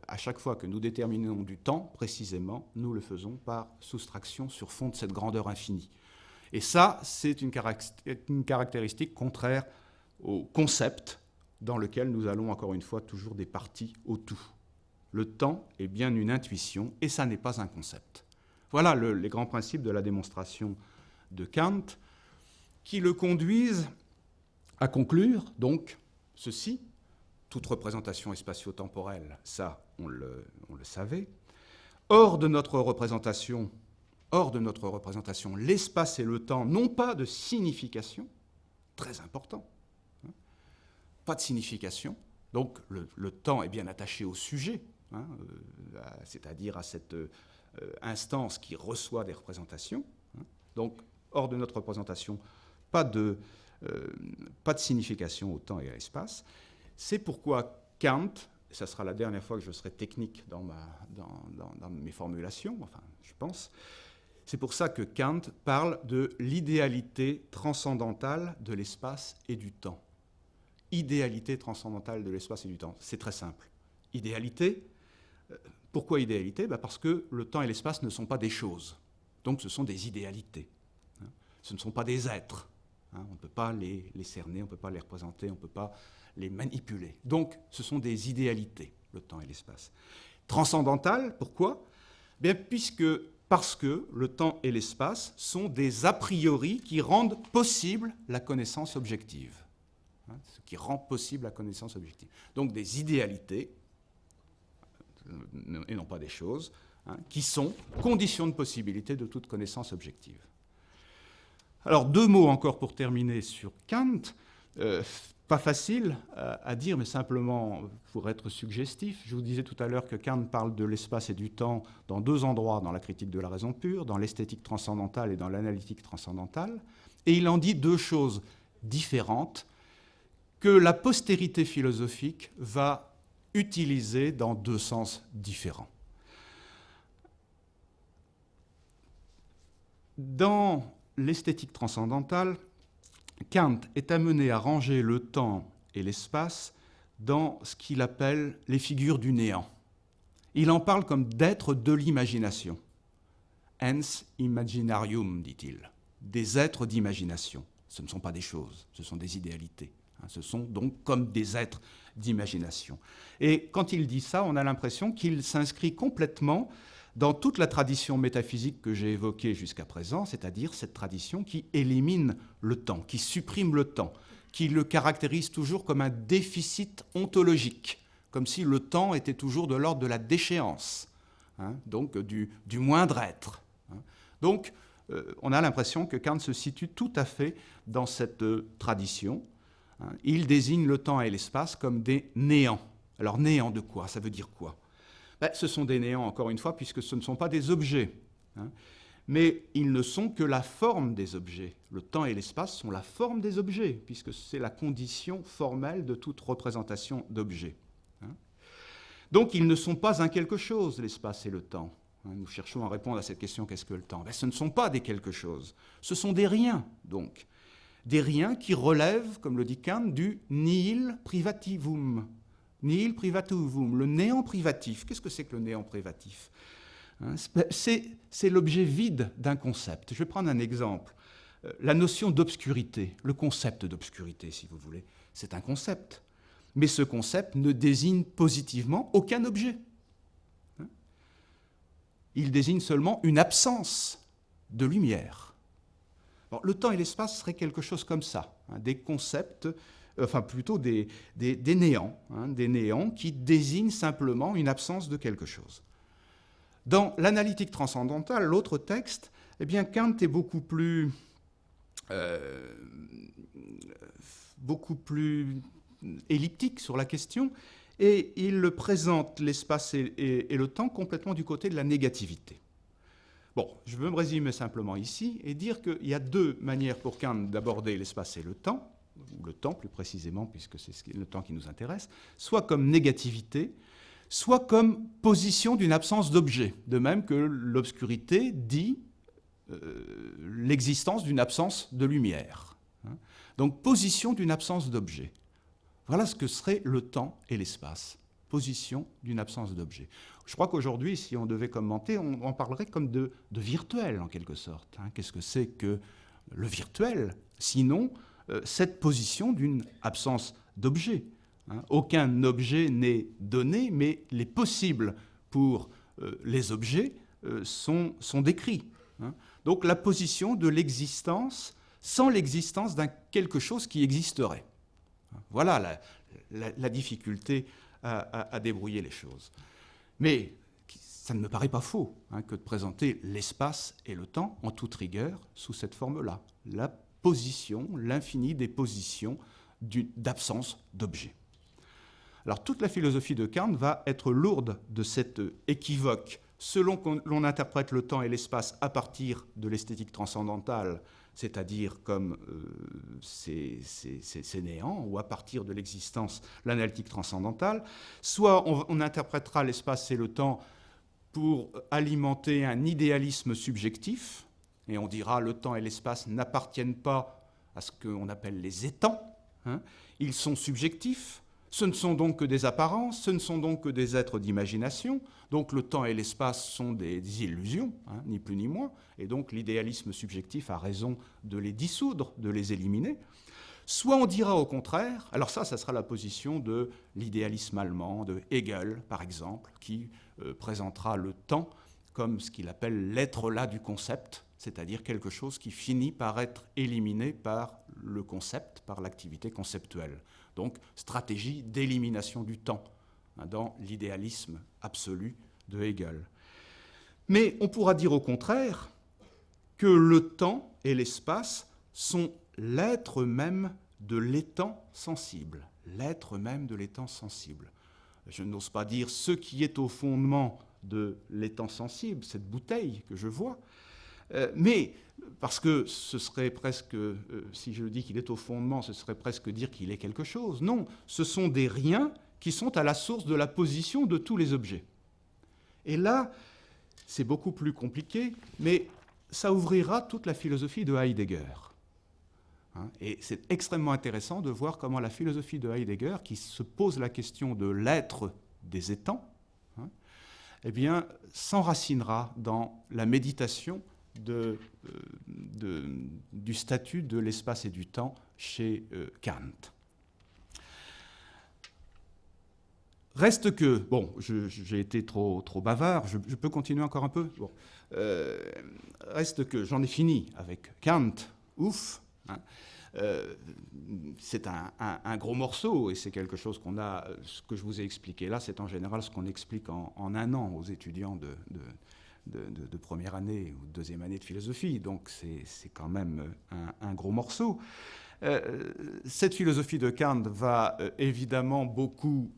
à chaque fois que nous déterminons du temps, précisément, nous le faisons par soustraction sur fond de cette grandeur infinie. Et ça, c'est une caractéristique contraire au concept dans lequel nous allons, encore une fois, toujours des parties au tout. Le temps est bien une intuition, et ça n'est pas un concept. Voilà les grands principes de la démonstration de Kant, qui le conduisent à conclure, donc, ceci. Toute représentation est spatio-temporelle, ça, on le savait. Hors de notre représentation, l'espace et le temps n'ont pas de signification, très important, pas de signification. Donc le temps est bien attaché au sujet, c'est-à-dire à cette instance qui reçoit des représentations. Donc, hors de notre représentation, pas de signification au temps et à l'espace. C'est pourquoi Kant, et ça sera la dernière fois que je serai technique dans mes formulations, enfin, je pense, c'est pour ça que Kant parle de l'idéalité transcendantale de l'espace et du temps. Idéalité transcendantale de l'espace et du temps, c'est très simple. Idéalité, pourquoi idéalité ? Parce que le temps et l'espace ne sont pas des choses, donc ce sont des idéalités. Ce ne sont pas des êtres. On ne peut pas les cerner, on ne peut pas les représenter, on ne peut pas les manipuler. Donc, ce sont des idéalités, le temps et l'espace. Transcendantal, pourquoi ? Parce que le temps et l'espace sont des a priori qui rendent possible la connaissance objective. Ce qui rend possible la connaissance objective. Donc, des idéalités, et non pas des choses, qui sont conditions de possibilité de toute connaissance objective. Alors, 2 mots encore pour terminer sur Kant. Pas facile à dire, mais simplement pour être suggestif. Je vous disais tout à l'heure que Kant parle de l'espace et du temps dans 2 endroits, dans la critique de la raison pure, dans l'esthétique transcendantale et dans l'analytique transcendantale. Et il en dit 2 choses différentes que la postérité philosophique va utiliser dans 2 sens différents. Dans l'esthétique transcendantale, Kant est amené à ranger le temps et l'espace dans ce qu'il appelle les figures du néant. Il en parle comme d'êtres de l'imagination. Ens imaginarium, dit-il. Des êtres d'imagination. Ce ne sont pas des choses, ce sont des idéalités. Ce sont donc comme des êtres d'imagination. Et quand il dit ça, on a l'impression qu'il s'inscrit complètement dans toute la tradition métaphysique que j'ai évoquée jusqu'à présent, c'est-à-dire cette tradition qui élimine le temps, qui supprime le temps, qui le caractérise toujours comme un déficit ontologique, comme si le temps était toujours de l'ordre de la déchéance, donc du moindre être. Donc, on a l'impression que Kant se situe tout à fait dans cette tradition. Il désigne le temps et l'espace comme des néants. Alors, néant de quoi ? Ça veut dire quoi ? Ce sont des néants, encore une fois, puisque ce ne sont pas des objets. Mais ils ne sont que la forme des objets. Le temps et l'espace sont la forme des objets, puisque c'est la condition formelle de toute représentation d'objets. Donc ils ne sont pas un quelque chose, l'espace et le temps. Nous cherchons à répondre à cette question, qu'est-ce que le temps ? Ce ne sont pas des quelque chose, ce sont des riens, donc. Des riens qui relèvent, comme le dit Kant, du nihil privativum. Nihil privativum, le néant privatif. Qu'est-ce que c'est que le néant privatif ? C'est l'objet vide d'un concept. Je vais prendre un exemple. La notion d'obscurité, le concept d'obscurité, si vous voulez, c'est un concept. Mais ce concept ne désigne positivement aucun objet. Il désigne seulement une absence de lumière. Bon, le temps et l'espace seraient quelque chose comme ça, des concepts, enfin plutôt des néants, des néants qui désignent simplement une absence de quelque chose. Dans l'analytique transcendantale, l'autre texte, eh bien Kant est beaucoup plus elliptique sur la question, et il présente l'espace et le temps complètement du côté de la négativité. Bon, je veux me résumer simplement ici et dire qu'il y a deux manières pour Kant d'aborder l'espace et le temps, ou le temps plus précisément, puisque c'est le temps qui nous intéresse, soit comme négativité, soit comme position d'une absence d'objet, de même que l'obscurité dit l'existence d'une absence de lumière. Donc, position d'une absence d'objet. Voilà ce que serait le temps et l'espace. Position d'une absence d'objet. Je crois qu'aujourd'hui, si on devait commenter, on parlerait comme de virtuel, en quelque sorte. Qu'est-ce que c'est que le virtuel? Sinon, cette position d'une absence d'objet. Aucun objet n'est donné, mais les possibles pour les objets sont décrits. Donc la position de l'existence sans l'existence d'un quelque chose qui existerait. Voilà la difficulté à débrouiller les choses. Mais ça ne me paraît pas faux que de présenter l'espace et le temps en toute rigueur sous cette forme-là. La position, l'infini des positions d'absence d'objet. Alors toute la philosophie de Kant va être lourde de cet équivoque. Selon qu'on l'on interprète le temps et l'espace à partir de l'esthétique transcendantale, c'est-à-dire comme ces néants, ou à partir de l'existence, l'analytique transcendantale, soit on interprétera l'espace et le temps pour alimenter un idéalisme subjectif, et on dira le temps et l'espace n'appartiennent pas à ce qu'on appelle les étangs, ils sont subjectifs, ce ne sont donc que des apparences, ce ne sont donc que des êtres d'imagination, donc le temps et l'espace sont des illusions, ni plus ni moins, et donc l'idéalisme subjectif a raison de les dissoudre, de les éliminer. Soit on dira au contraire, alors ça sera la position de l'idéalisme allemand, de Hegel par exemple, qui présentera le temps comme ce qu'il appelle l'être-là du concept, c'est-à-dire quelque chose qui finit par être éliminé par le concept, par l'activité conceptuelle. Donc, stratégie d'élimination du temps, dans l'idéalisme absolu de Hegel. Mais on pourra dire au contraire que le temps et l'espace sont l'être même de l'étang sensible. L'être même de l'étang sensible. Je n'ose pas dire ce qui est au fondement de l'étang sensible, cette bouteille que je vois, mais parce que ce serait presque, si je dis qu'il est au fondement, ce serait presque dire qu'il est quelque chose. Non, ce sont des riens qui sont à la source de la position de tous les objets. Et là, c'est beaucoup plus compliqué, mais ça ouvrira toute la philosophie de Heidegger. Et c'est extrêmement intéressant de voir comment la philosophie de Heidegger, qui se pose la question de l'être des étangs, eh bien, s'enracinera dans la méditation du statut de l'espace et du temps chez Kant. Reste que, bon, j'ai été trop bavard, je peux continuer encore un peu. Bon. Reste que j'en ai fini avec Kant, ouf. C'est un gros morceau et c'est quelque chose qu'on a, ce que je vous ai expliqué là, c'est en général ce qu'on explique en un an aux étudiants de première année ou de deuxième année de philosophie, donc c'est quand même un gros morceau. Cette philosophie de Kant va évidemment beaucoup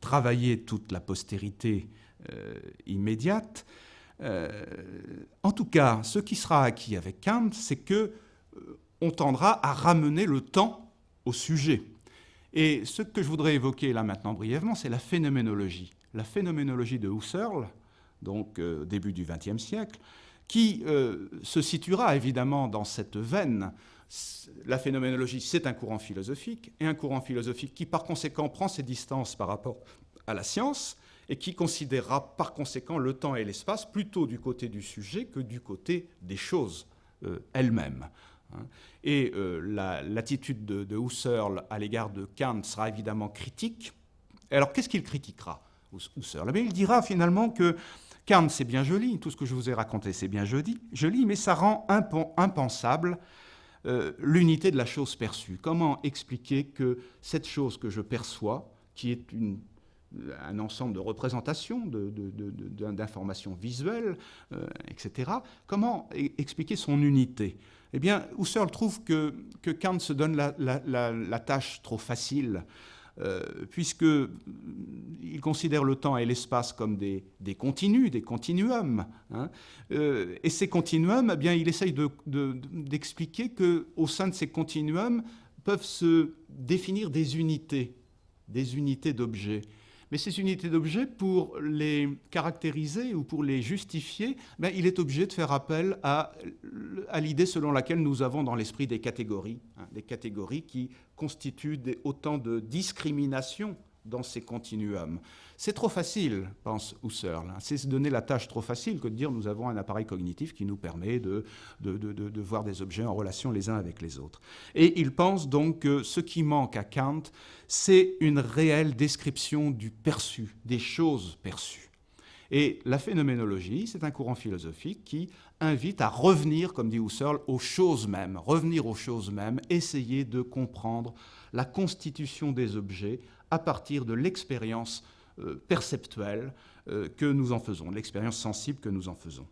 travailler toute la postérité immédiate. En tout cas, ce qui sera acquis avec Kant, c'est que on tendra à ramener le temps au sujet. Et ce que je voudrais évoquer là maintenant brièvement, c'est la phénoménologie. La phénoménologie de Husserl, donc début du XXe siècle, qui se situera évidemment dans cette veine. La phénoménologie, c'est un courant philosophique, et un courant philosophique qui par conséquent prend ses distances par rapport à la science, et qui considérera par conséquent le temps et l'espace plutôt du côté du sujet que du côté des choses elles-mêmes. Et l'attitude de Husserl à l'égard de Kant sera évidemment critique. Alors qu'est-ce qu'il critiquera, Husserl? Il dira finalement que Kant, c'est bien joli, tout ce que je vous ai raconté, c'est bien joli, mais ça rend impensable l'unité de la chose perçue. Comment expliquer que cette chose que je perçois, qui est un ensemble de représentations, d'informations visuelles, etc. Comment expliquer son unité? Eh bien, Husserl trouve que Kant se donne la tâche trop facile, puisqu'il considère le temps et l'espace comme des continus, des continuums. Hein, et ces continuums, eh bien, il essaye d'expliquer qu'au sein de ces continuums peuvent se définir des unités d'objets. Mais ces unités d'objets, pour les caractériser ou pour les justifier, ben, il est obligé de faire appel à l'idée selon laquelle nous avons dans l'esprit des catégories qui constituent autant de discriminations dans ces continuums. C'est trop facile, pense Husserl. C'est se donner la tâche trop facile que de dire nous avons un appareil cognitif qui nous permet de voir des objets en relation les uns avec les autres. Et il pense donc que ce qui manque à Kant, c'est une réelle description du perçu, des choses perçues. Et la phénoménologie, c'est un courant philosophique qui invite à revenir, comme dit Husserl, aux choses mêmes, revenir aux choses mêmes, essayer de comprendre la constitution des objets à partir de l'expérience perceptuelle que nous en faisons, l'expérience sensible que nous en faisons.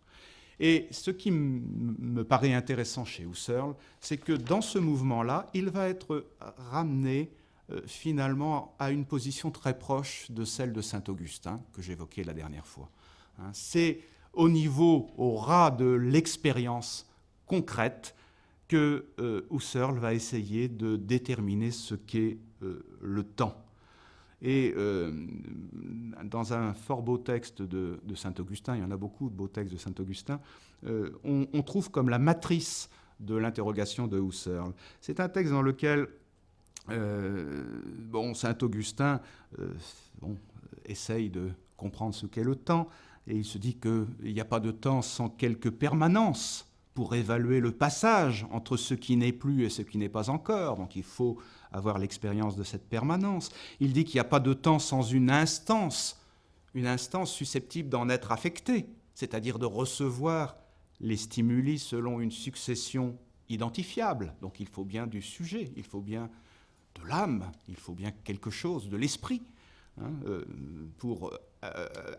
Et ce qui me paraît intéressant chez Husserl, c'est que dans ce mouvement-là, il va être ramené finalement à une position très proche de celle de Saint-Augustin, que j'évoquais la dernière fois. C'est au ras de l'expérience concrète que Husserl va essayer de déterminer ce qu'est le temps. Et dans un fort beau texte de Saint-Augustin, il y en a beaucoup de beaux textes de Saint-Augustin, on trouve comme la matrice de l'interrogation de Husserl. C'est un texte dans lequel Saint-Augustin essaye de comprendre ce qu'est le temps, et il se dit qu'il n'y a pas de temps sans quelque permanence pour évaluer le passage entre ce qui n'est plus et ce qui n'est pas encore. Donc il faut avoir l'expérience de cette permanence. Il dit qu'il n'y a pas de temps sans une instance susceptible d'en être affectée, c'est-à-dire de recevoir les stimuli selon une succession identifiable. Donc il faut bien du sujet, il faut bien de l'âme, il faut bien quelque chose, de l'esprit, pour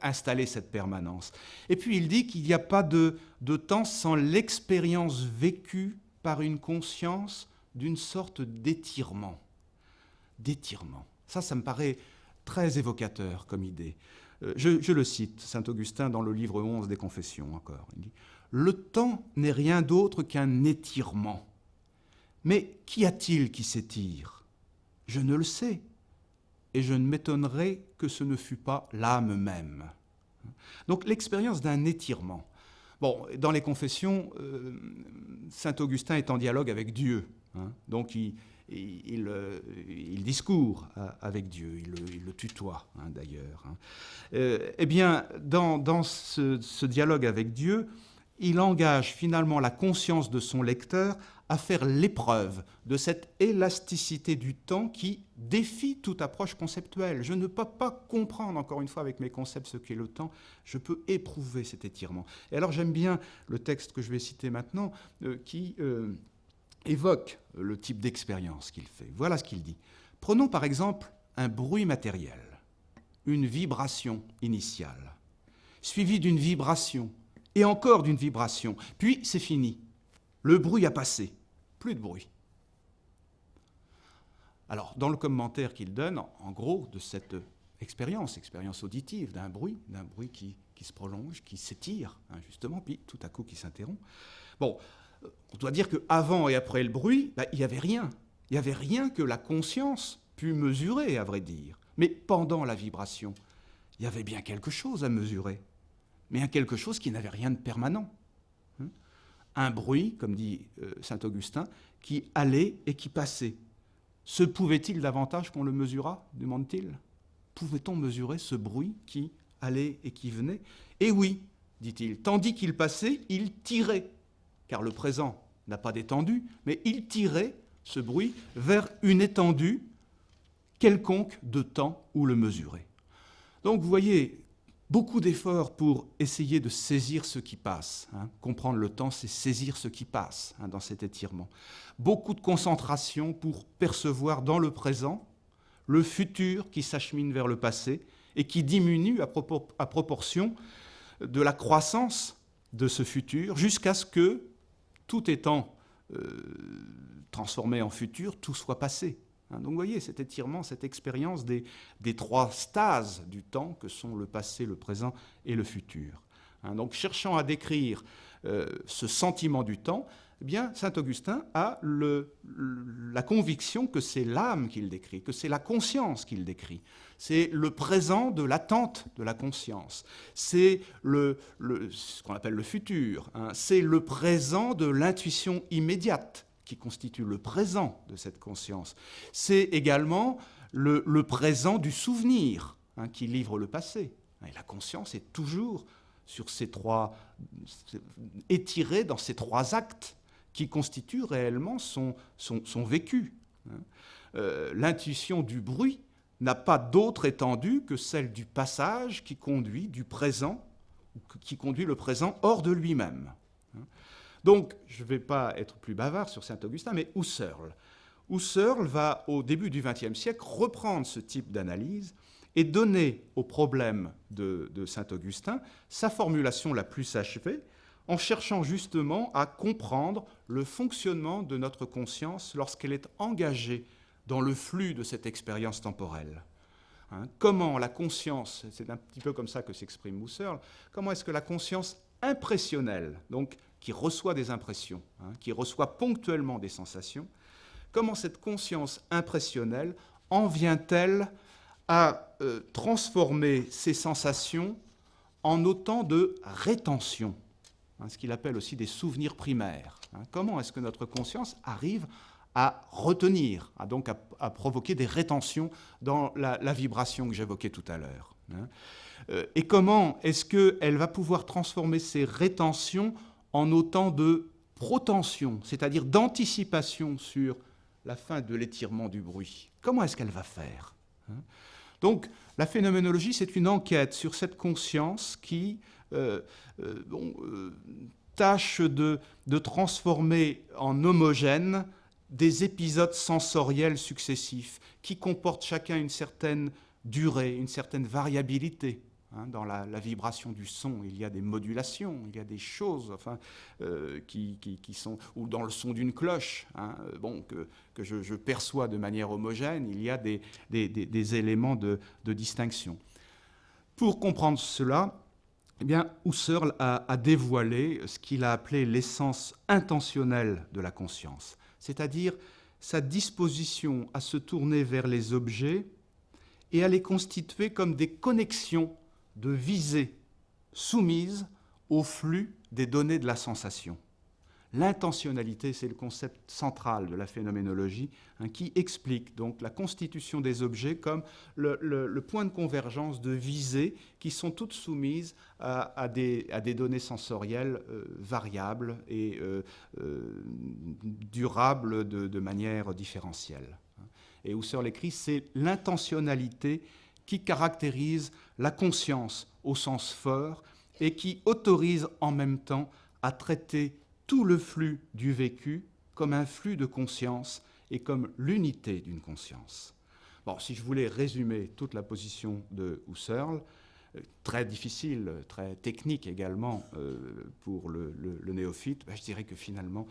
installer cette permanence. Et puis il dit qu'il n'y a pas de temps sans l'expérience vécue par une conscience d'une sorte d'étirement. Ça me paraît très évocateur comme idée. Je le cite, Saint-Augustin dans le livre 11 des Confessions encore. Il dit « Le temps n'est rien d'autre qu'un étirement. Mais qu'y a-t-il qui s'étire ? Je ne le sais. Et je ne m'étonnerais que ce ne fût pas l'âme même. » Donc l'expérience d'un étirement. Bon, dans les Confessions, Saint-Augustin est en dialogue avec Dieu. Donc il discourt avec Dieu, il le tutoie d'ailleurs. Eh bien, dans ce dialogue avec Dieu, il engage finalement la conscience de son lecteur à faire l'épreuve de cette élasticité du temps qui défie toute approche conceptuelle. Je ne peux pas comprendre, encore une fois, avec mes concepts ce qu'est le temps, je peux éprouver cet étirement. Et alors j'aime bien le texte que je vais citer maintenant, qui évoque le type d'expérience qu'il fait. Voilà ce qu'il dit. Prenons par exemple un bruit matériel, une vibration initiale, suivie d'une vibration, et encore d'une vibration, puis c'est fini. Le bruit a passé. Plus de bruit. Alors, dans le commentaire qu'il donne, en gros, de cette expérience auditive d'un bruit qui se prolonge, qui s'étire, justement, puis tout à coup qui s'interrompt. Bon, on doit dire qu'avant et après le bruit, il n'y avait rien. Il n'y avait rien que la conscience pût mesurer, à vrai dire. Mais pendant la vibration, il y avait bien quelque chose à mesurer, mais un quelque chose qui n'avait rien de permanent. Un bruit, comme dit Saint-Augustin, qui allait et qui passait. Se pouvait-il davantage qu'on le mesurât, demande-t-il ? Pouvait-on mesurer ce bruit qui allait et qui venait ? Eh oui, dit-il, tandis qu'il passait, il tirait, car le présent n'a pas d'étendue, mais il tirait ce bruit vers une étendue quelconque de temps où le mesurer. Donc vous voyez, beaucoup d'efforts pour essayer de saisir ce qui passe. Comprendre le temps, c'est saisir ce qui passe dans cet étirement. Beaucoup de concentration pour percevoir dans le présent le futur qui s'achemine vers le passé et qui diminue à proportion de la croissance de ce futur, jusqu'à ce que, tout étant transformé en futur, tout soit passé. Donc vous voyez, cet étirement, cette expérience des trois stases du temps que sont le passé, le présent et le futur. Donc cherchant à décrire ce sentiment du temps, eh bien, saint Augustin a la conviction que c'est l'âme qu'il décrit, que c'est la conscience qu'il décrit. C'est le présent de l'attente de la conscience. C'est ce qu'on appelle le futur. C'est le présent de l'intuition immédiate qui constitue le présent de cette conscience. C'est également le présent du souvenir qui livre le passé. Et la conscience est toujours étirée dans ces trois actes qui constituent réellement son vécu. L'intuition du bruit n'a pas d'autre étendue que celle du passage qui conduit du présent, qui conduit le présent hors de lui-même. Donc, je ne vais pas être plus bavard sur saint Augustin, mais Husserl. Husserl va, au début du XXe siècle, reprendre ce type d'analyse et donner au problème de saint Augustin sa formulation la plus achevée, en cherchant justement à comprendre le fonctionnement de notre conscience lorsqu'elle est engagée dans le flux de cette expérience temporelle. Comment la conscience, c'est un petit peu comme ça que s'exprime Husserl, comment est-ce que la conscience impressionnelle, donc qui reçoit des impressions, qui reçoit ponctuellement des sensations, comment cette conscience impressionnelle en vient-elle à transformer ces sensations en autant de rétention, ce qu'il appelle aussi des souvenirs primaires. Comment est-ce que notre conscience arrive à retenir, à provoquer des rétentions dans la vibration que j'évoquais tout à l'heure. Et comment est-ce qu'elle va pouvoir transformer ces rétentions en autant de protension, c'est-à-dire d'anticipation sur la fin de l'étirement du bruit? Comment est-ce qu'elle va faire? Donc, la phénoménologie, c'est une enquête sur cette conscience qui tâche de transformer en homogène des épisodes sensoriels successifs qui comportent chacun une certaine durée, une certaine variabilité. Dans la vibration du son, il y a des modulations, il y a des choses qui sont... Ou dans le son d'une cloche, que je perçois de manière homogène, il y a des éléments de distinction. Pour comprendre cela, eh bien, Husserl a dévoilé ce qu'il a appelé l'essence intentionnelle de la conscience, c'est-à-dire sa disposition à se tourner vers les objets et à les constituer comme des connexions de visée soumises au flux des données de la sensation. L'intentionnalité, c'est le concept central de la phénoménologie qui explique donc la constitution des objets comme le point de convergence de visées qui sont toutes soumises à des données sensorielles variables et durables de manière différentielle. Et Husserl écrit, c'est l'intentionnalité qui caractérise la conscience au sens fort et qui autorise en même temps à traiter tout le flux du vécu comme un flux de conscience et comme l'unité d'une conscience. Bon, si je voulais résumer toute la position de Husserl, très difficile, très technique également pour le néophyte, je dirais que finalement,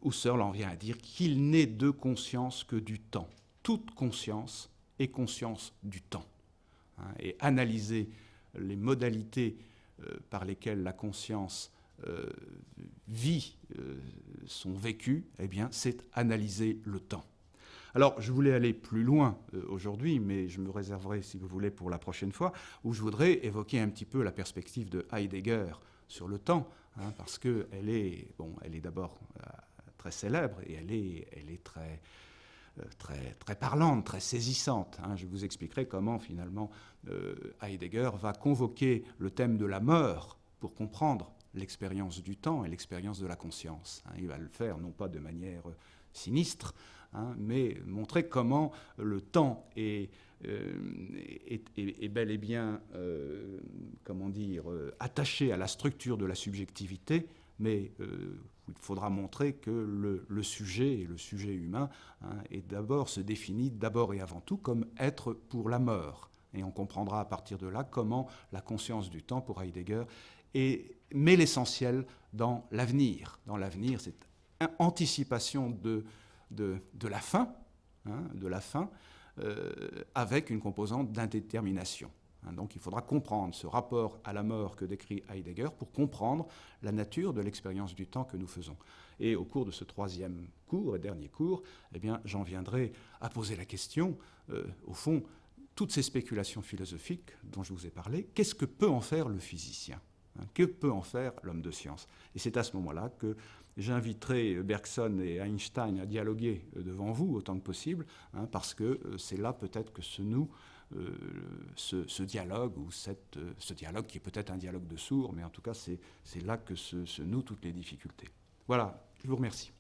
Husserl en vient à dire qu'il n'est de conscience que du temps. Toute conscience est conscience du temps. Et analyser les modalités par lesquelles la conscience vit son vécu, eh bien, c'est analyser le temps. Alors, je voulais aller plus loin aujourd'hui, mais je me réserverai, si vous voulez, pour la prochaine fois, où je voudrais évoquer un petit peu la perspective de Heidegger sur le temps, parce qu'elle est, elle est d'abord très célèbre et elle est très parlante, très saisissante. Je vous expliquerai comment, finalement, Heidegger va convoquer le thème de la mort pour comprendre l'expérience du temps et l'expérience de la conscience. Il va le faire non pas de manière sinistre, mais montrer comment le temps est bel et bien, attaché à la structure de la subjectivité, mais il faudra montrer que le sujet humain se définit d'abord et avant tout comme être pour la mort. Et on comprendra à partir de là comment la conscience du temps, pour Heidegger, met l'essentiel dans l'avenir. Dans l'avenir, c'est anticipation de la fin, avec une composante d'indétermination. Donc il faudra comprendre ce rapport à la mort que décrit Heidegger pour comprendre la nature de l'expérience du temps que nous faisons. Et au cours de ce troisième cours et dernier cours, eh bien, j'en viendrai à poser la question, au fond, toutes ces spéculations philosophiques dont je vous ai parlé, qu'est-ce que peut en faire le physicien ? Que peut en faire l'homme de science ? Et c'est à ce moment-là que j'inviterai Bergson et Einstein à dialoguer devant vous autant que possible, parce que c'est là peut-être que se noue ce dialogue, ou ce dialogue qui est peut-être un dialogue de sourds, mais en tout cas c'est là que se nouent toutes les difficultés. Voilà, je vous remercie.